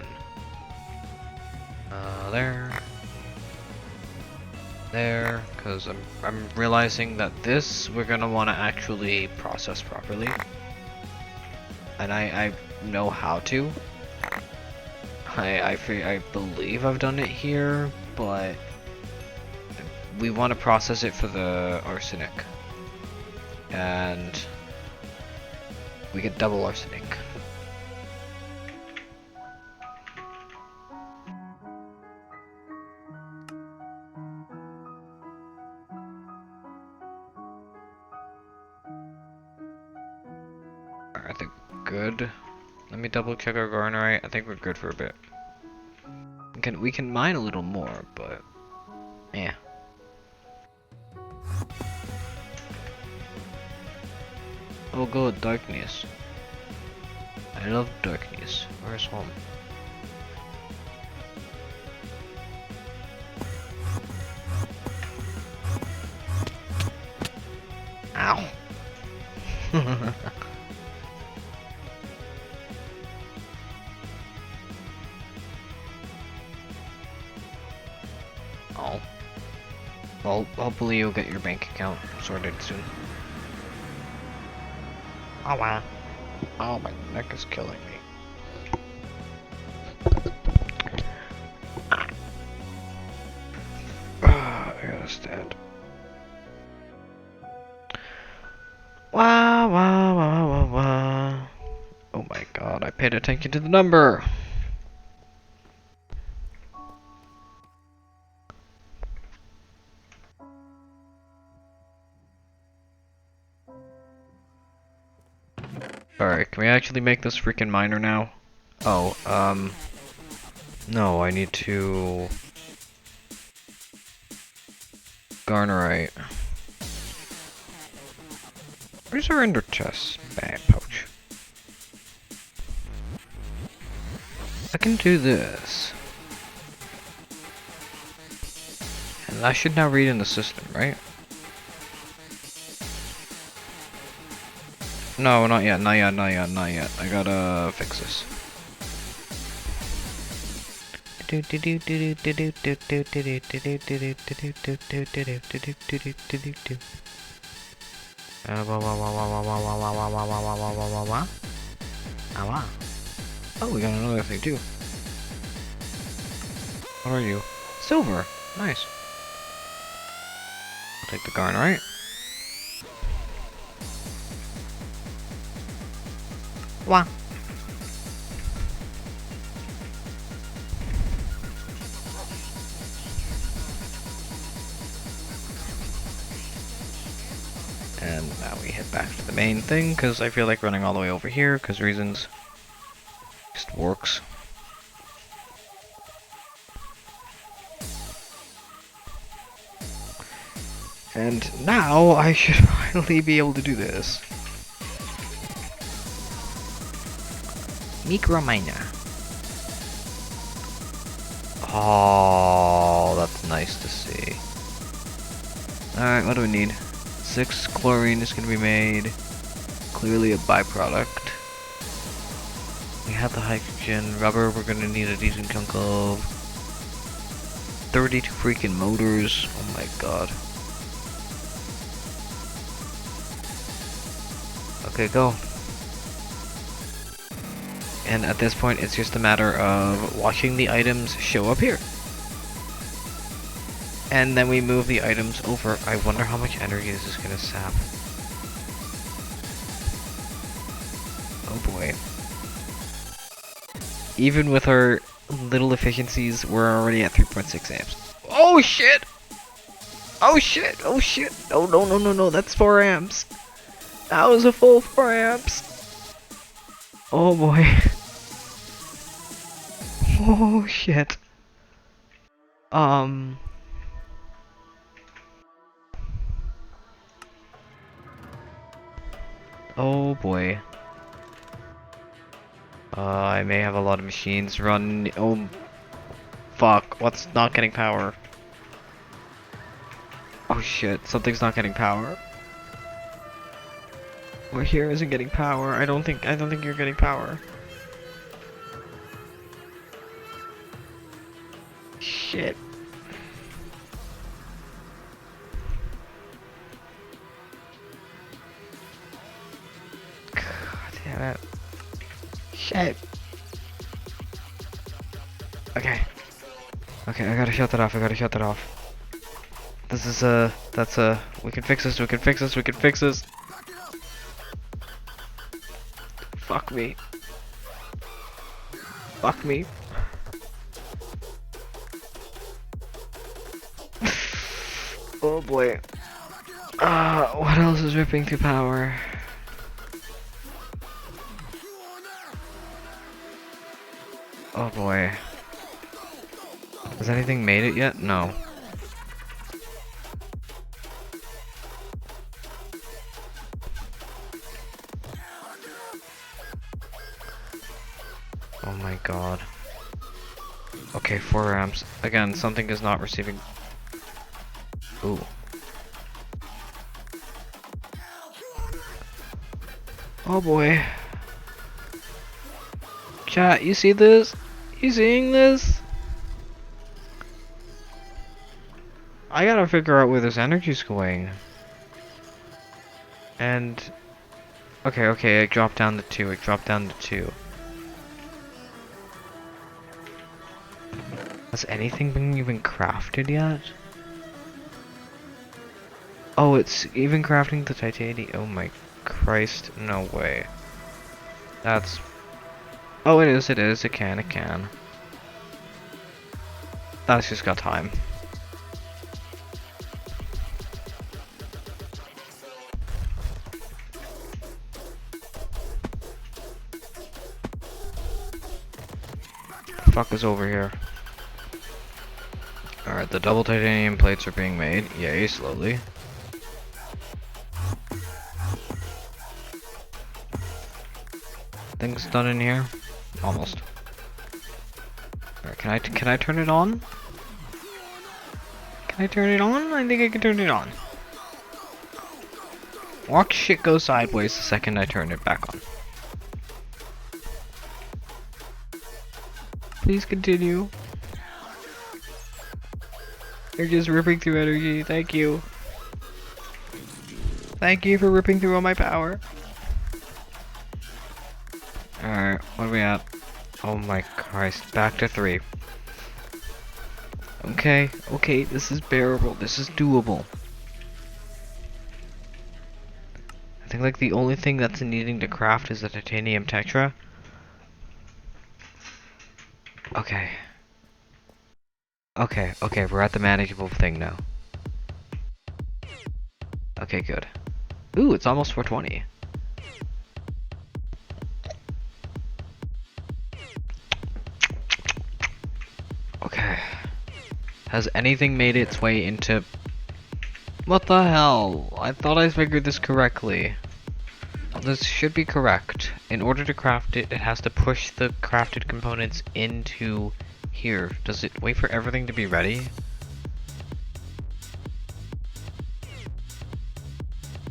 There, because I'm realizing that this we're gonna want to actually process properly, and I know how to. I believe I've done it here, but we want to process it for the arsenic. And we get double arsenic. I think we're good. Let me double check our garnerite. I think we're good for a bit. We can mine a little more, but yeah. Oh god, darkness. I love darkness. Where's home? Ow. Oh. Well, hopefully you'll get your bank account sorted soon. Oh wow. Oh, my neck is killing me. I gotta stand. Wow, wow, wow, wow, wow. Oh my god, I paid attention to the number. Alright, can we actually make this freaking miner now? Oh, no, I need to... Garnerite. Where's our ender chest? Bag pouch. I can do this. And I should now read in the system, right? No, not yet, not yet, not yet, not yet. I gotta fix this. Oh, we got another thing too. What are you? Silver. Nice. I'll take the garnerite. Wow. And now we head back to the main thing, because I feel like running all the way over here, because reasons. Just works. And now I should finally be able to do this. Micro miner. Oh, that's nice to see. Alright, what do we need? 6 chlorine is going to be made. Clearly a byproduct. We have the hydrogen. Rubber we're going to need a decent chunk of. 32 freaking motors. Oh my god. Okay, go. And at this point, it's just a matter of watching the items show up here. And then we move the items over. I wonder how much energy this is going to sap. Oh boy. Even with our little efficiencies, we're already at 3.6 amps. Oh shit! Oh shit! Oh shit! Oh no no no no, that's 4 amps! That was a full 4 amps! Oh boy. Oh shit. Oh boy. I may have a lot of machines run. Oh fuck, what's not getting power? Oh shit, something's not getting power. What here isn't getting power. I don't think you're getting power. Shit. God damn it. Shit. Okay. Okay, I gotta shut that off. I gotta shut that off. This is a, that's a, we can fix this, we can fix this, we can fix this. Fuck me. Fuck me. Oh boy. What else is ripping through power? Oh boy. Has anything made it yet? No. Oh my god. Okay, 4 amps. Again, something is not receiving. Ooh. Oh boy. Chat, you see this? You seeing this? I gotta figure out where this energy's going. And... Okay, it dropped down to 2, it dropped down to 2. Has anything been even crafted yet? Oh, it's even crafting the titanium. Oh my Christ, no way. That's... Oh, it is, it can. That's just got time. Fuck is over here? Alright, the double titanium plates are being made. Yay, slowly. Things done in here? Almost. Alright, can I turn it on? Can I turn it on? I think I can turn it on. Watch shit go sideways the second I turn it back on. Please continue. You're just ripping through energy. Thank you. Thank you for ripping through all my power. Alright, what are we at? Oh my Christ, back to 3. Okay, this is bearable. This is doable. I think like the only thing that's needing to craft is the titanium tetra. Okay. Okay, we're at the manageable thing now. Okay, good. Ooh, it's almost 420. Okay. Has anything made its way into... What the hell? I thought I figured this correctly. This should be correct. In order to craft it, it has to push the crafted components into here. Does it wait for everything to be ready?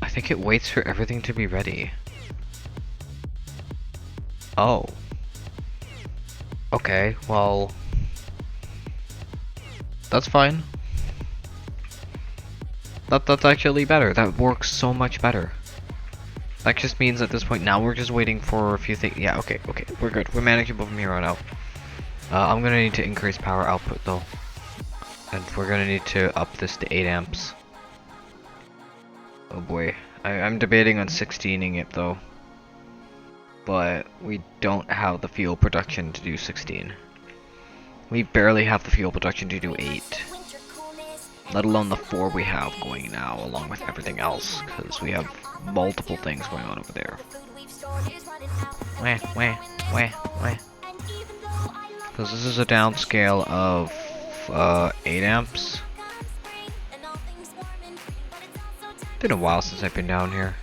I think it waits for everything to be ready. Oh. Okay, well... That's fine. That's actually better. That works so much better. That just means at this point now we're just waiting for a few things. Yeah, okay, we're good. We're manageable from here on out. I'm gonna need to increase power output though. And we're gonna need to up this to 8 amps. Oh boy. I'm debating on 16ing it though. But we don't have the fuel production to do 16. We barely have the fuel production to do 8. Let alone the 4 we have going now, along with everything else, because we have multiple things going on over there. Because this is a downscale of 8 amps. Been a while since I've been down here.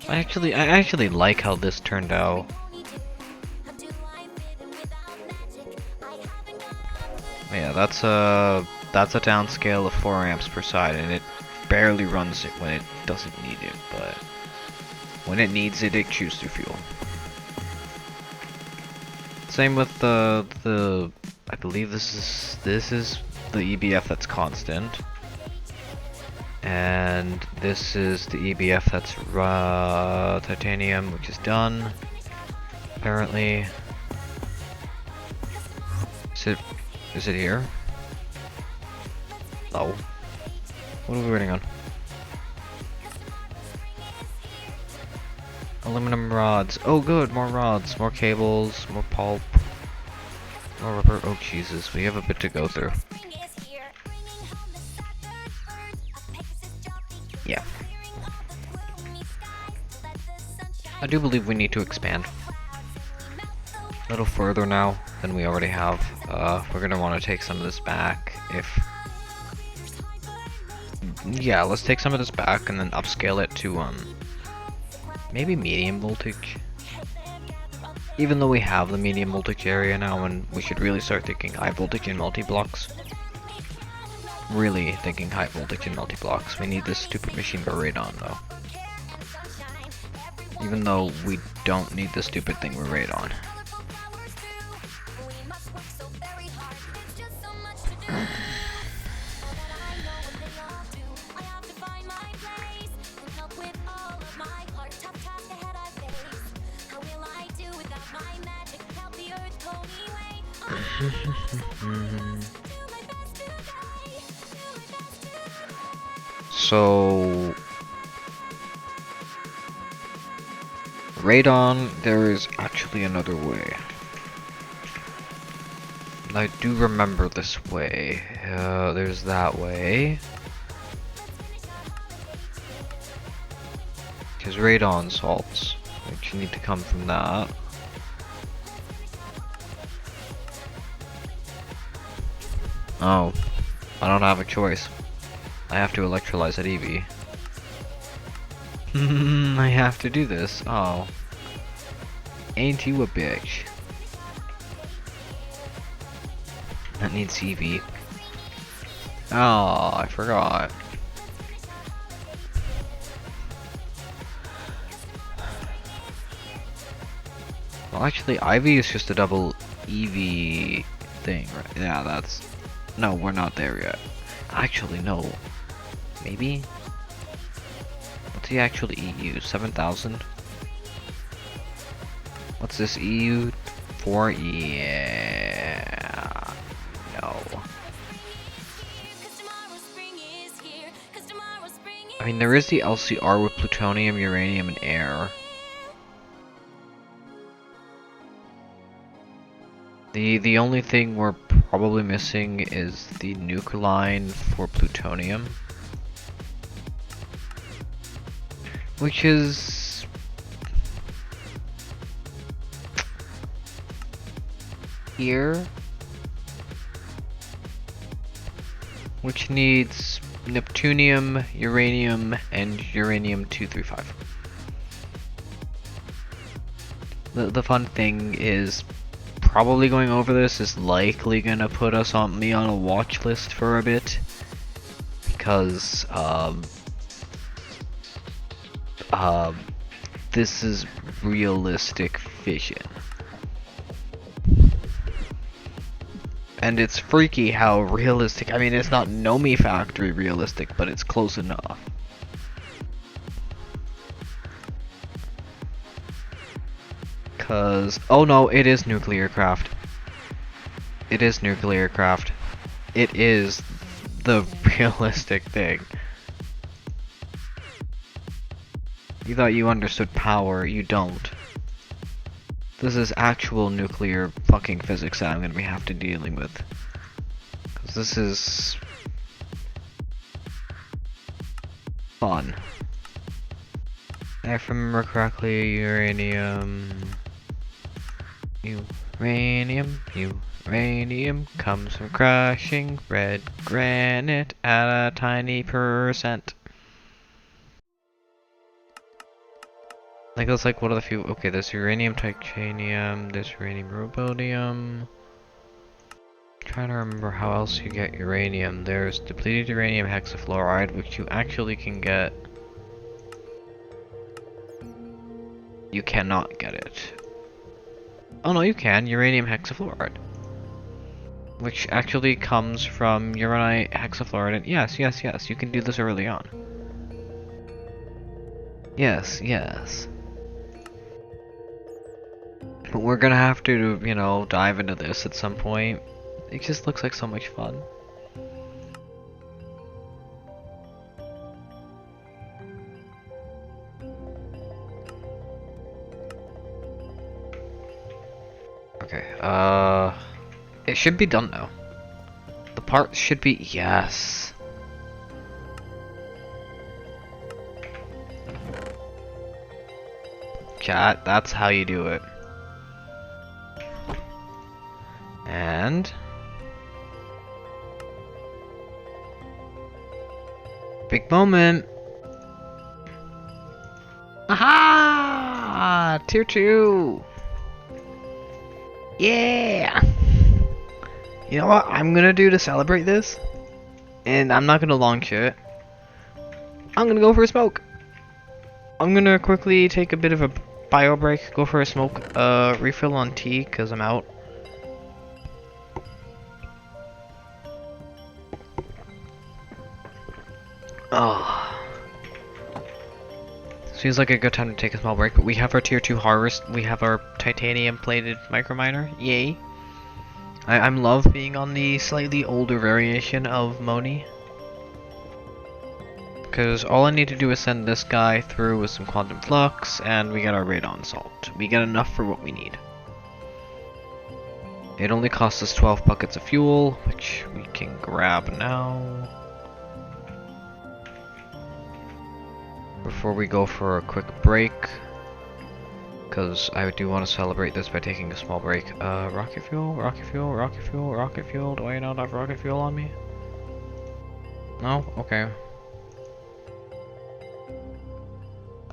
I actually like how this turned out. Yeah, that's a downscale of 4 amps per side, and it barely runs it when it doesn't need it, but when it needs it, it chews through fuel. Same with the I believe this is the EBF that's constant, and this is the EBF that's titanium, which is done apparently. Is it here? Oh. What are we waiting on? Aluminum rods. Oh good, more rods, more cables, more pulp, more rubber. Oh Jesus, we have a bit to go through. Yeah. I do believe we need to expand a little further now than we already have. We're gonna want to take some of this back if... Yeah, let's take some of this back and then upscale it to, maybe medium voltage. Even though we have the medium voltage area now, and we should really start thinking high voltage and multi-blocks. Really thinking high voltage and multi-blocks. We need this stupid machine gun radon though. Even though we don't need the stupid thing we're radon. So radon, there is actually another way. I do remember this way. There's that way. Because radon salts, which need to come from that. Oh, I don't have a choice. I have to electrolyze that EV. I have to do this. Oh. Ain't you a bitch? That needs EV. Oh, I forgot. Well, actually, Ivy is just a double EV thing, right? Yeah, that's... No, we're not there yet. Actually, no. Maybe? What's the actual EU? 7,000? What's this EU for? Yeah. No. I mean, there is the LCR with plutonium, uranium, and air. The only thing we're probably missing is the nuke line for plutonium. Which is... here? Which needs neptunium, uranium, and uranium-235. The fun thing is... probably going over this is likely gonna put us on a watch list for a bit, because this is realistic fission, and it's freaky how realistic. I mean, it's not Monifactory realistic, but it's close enough. Cause, oh no, it is nuclear craft. It is nuclear craft. It is the realistic thing. You thought you understood power, you don't. This is actual nuclear fucking physics that I'm gonna have to dealing with. Cause this is... fun. If I remember correctly, uranium comes from crushing red granite at a tiny percent. I think it's like one of the few. Okay, there's uranium titanium, there's uranium rubidium. Trying to remember how else you get uranium. There's depleted uranium hexafluoride, which you actually can get. You cannot get it. Oh no, you can. Uranium hexafluoride. Which actually comes from uranite hexafluoride. Yes, yes, yes. You can do this early on. Yes, yes. But we're gonna have to, you know, dive into this at some point. It just looks like so much fun. Okay, it should be done now. The part should be, yes. Chat, that's how you do it. And big moment. Aha! Tier 2. Yeah. You know what I'm gonna do to celebrate this? And I'm not gonna launch it. I'm gonna go for a smoke. I'm gonna quickly take a bit of a bio break, go for a smoke, refill on tea, cause I'm out. Oh. Seems like a good time to take a small break, but we have our tier 2 harvest, we have our titanium plated microminer, yay. I'm love being on the slightly older variation of Moni. Because all I need to do is send this guy through with some quantum flux, and we get our radon salt. We get enough for what we need. It only costs us 12 buckets of fuel, which we can grab now. Before we go for a quick break, because I do want to celebrate this by taking a small break. Rocket fuel, rocket fuel, rocket fuel, rocket fuel. Do I not have rocket fuel on me? No? Okay.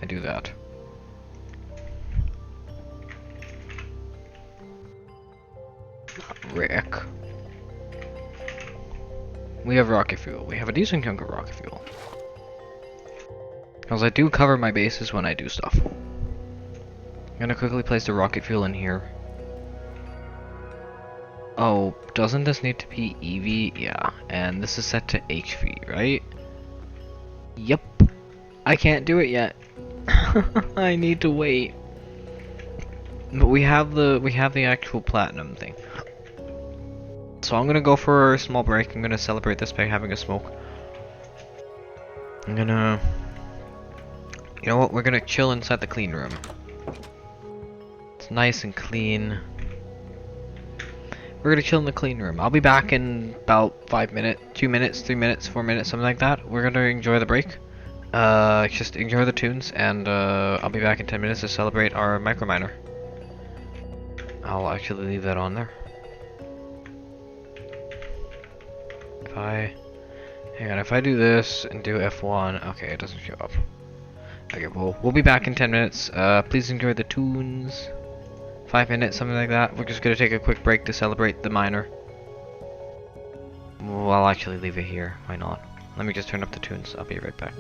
I do that. Rick. We have rocket fuel. We have a decent chunk of rocket fuel. Because I do cover my bases when I do stuff. I'm gonna quickly place the rocket fuel in here. Oh, doesn't this need to be EV? Yeah, and this is set to HV, right? Yep. I can't do it yet. I need to wait. But we have the actual platinum thing. So I'm gonna go for a small break. I'm gonna celebrate this by having a smoke. I'm gonna... You know what? We're gonna chill inside the clean room. It's nice and clean. We're gonna chill in the clean room. I'll be back in about 5 minutes, 2 minutes, 3 minutes, 4 minutes, something like that. We're gonna enjoy the break. Just enjoy the tunes, and I'll be back in 10 minutes to celebrate our microminer. I'll actually leave that on there. Hang on, if I do this and do F1, okay, it doesn't show up. Okay, well, we'll be back in 10 minutes. Please enjoy the tunes. 5 minutes, something like that. We're just gonna take a quick break to celebrate the miner. Well, I'll actually leave it here. Why not? Let me just turn up the tunes. I'll be right back.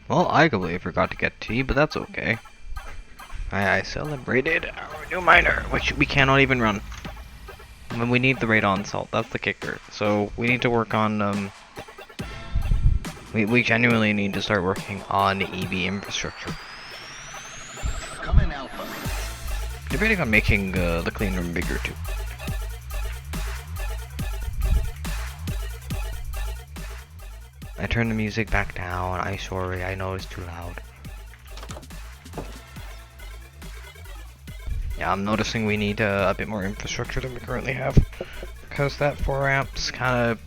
Well, I completely forgot to get tea, but that's okay. I celebrated our new miner, which we cannot even run. When we need the radon salt, that's the kicker. So we need to work on we genuinely need to start working on EV infrastructure. Come in, Alpha. Debating on making the clean room bigger too. I turned the music back down. I'm sorry, I know it's too loud. Yeah, I'm noticing we need a bit more infrastructure than we currently have. Because that 4 amps kind of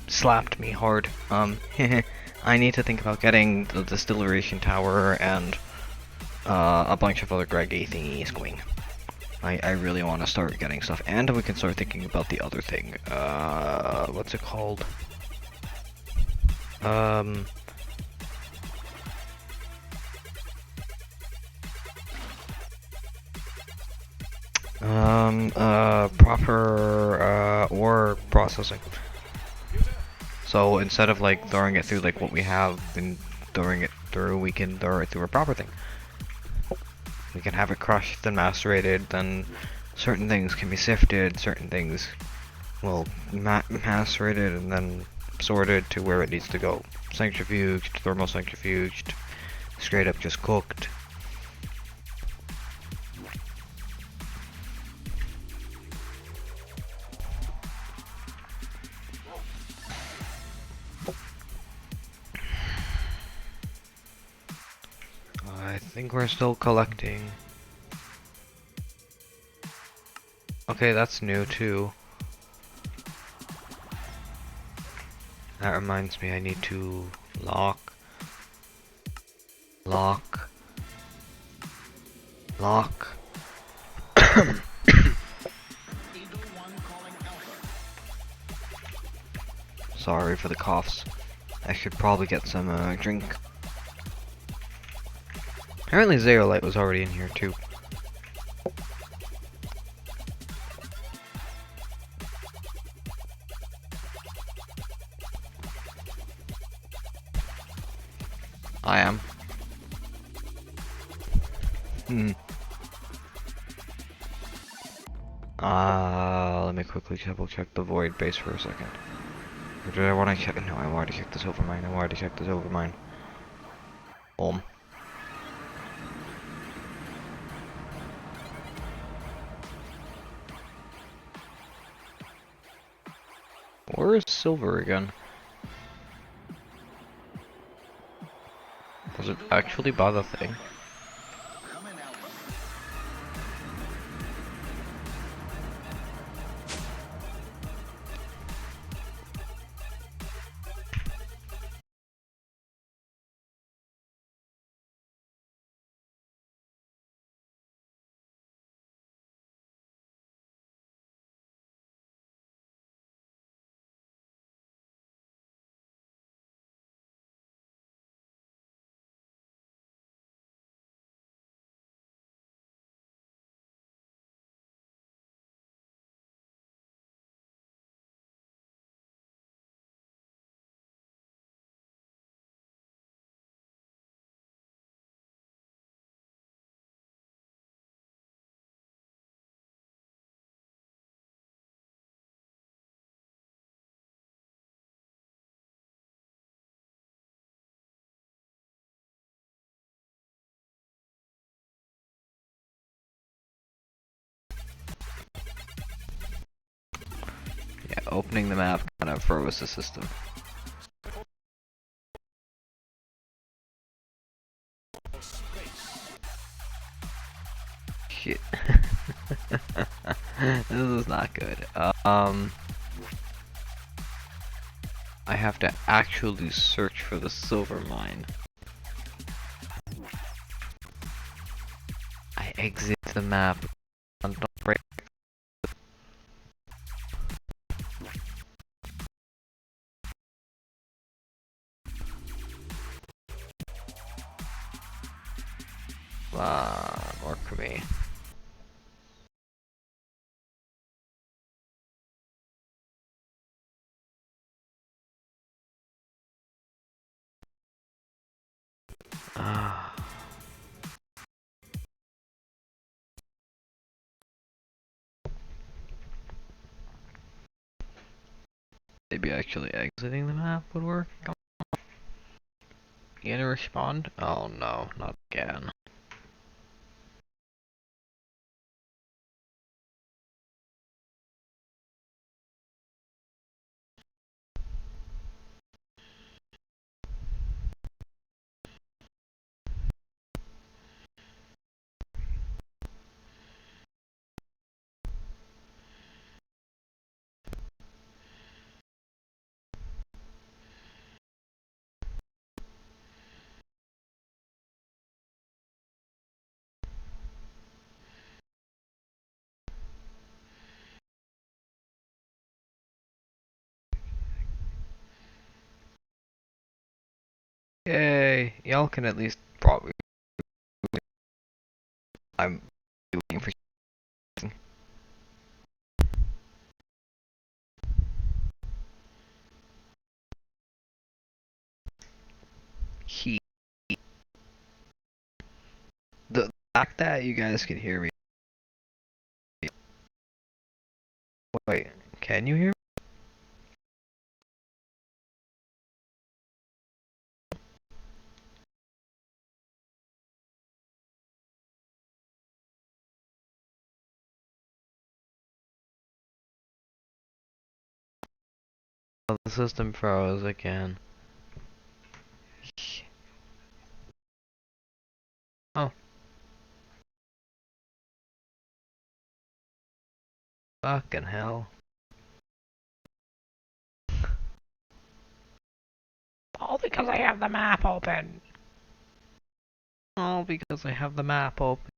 slapped me hard. I need to think about getting the distillation tower and a bunch of other Greg-A thingies going. I really want to start getting stuff, and we can start thinking about the other thing. What's it called? Proper ore processing. So instead of like throwing it through like what we have and throwing it through, we can throw it through a proper thing. We can have it crushed and macerated, then certain things can be sifted, certain things, well, macerated and then sorted to where it needs to go. Centrifuged, thermal centrifuged, straight up just cooked. I think we're still collecting. Okay, that's new too. That reminds me, I need to lock. Sorry for the coughs. I should probably get some drink. Apparently Zeolite was already in here too. I am. Let me quickly double check the void base for a second. Or did I want to check? No, I wanted to check this over mine. Boom. Where is silver again? Does it actually buy the thing? Come in, Alpha. Yeah, opening the map kind of froze the system. Shit. This is not good. I have to actually search for the silver mine. I exit the map. Don't break. Work for me. Ah. Maybe actually exiting the map would work. You gonna respond? Oh no, not again. Yay! Y'all can at least probably. I'm waiting for. He. The fact that you guys can hear me. Wait, can you hear me? Oh, the system froze again. Oh. Fucking hell. All because I have the map open. All because I have the map open.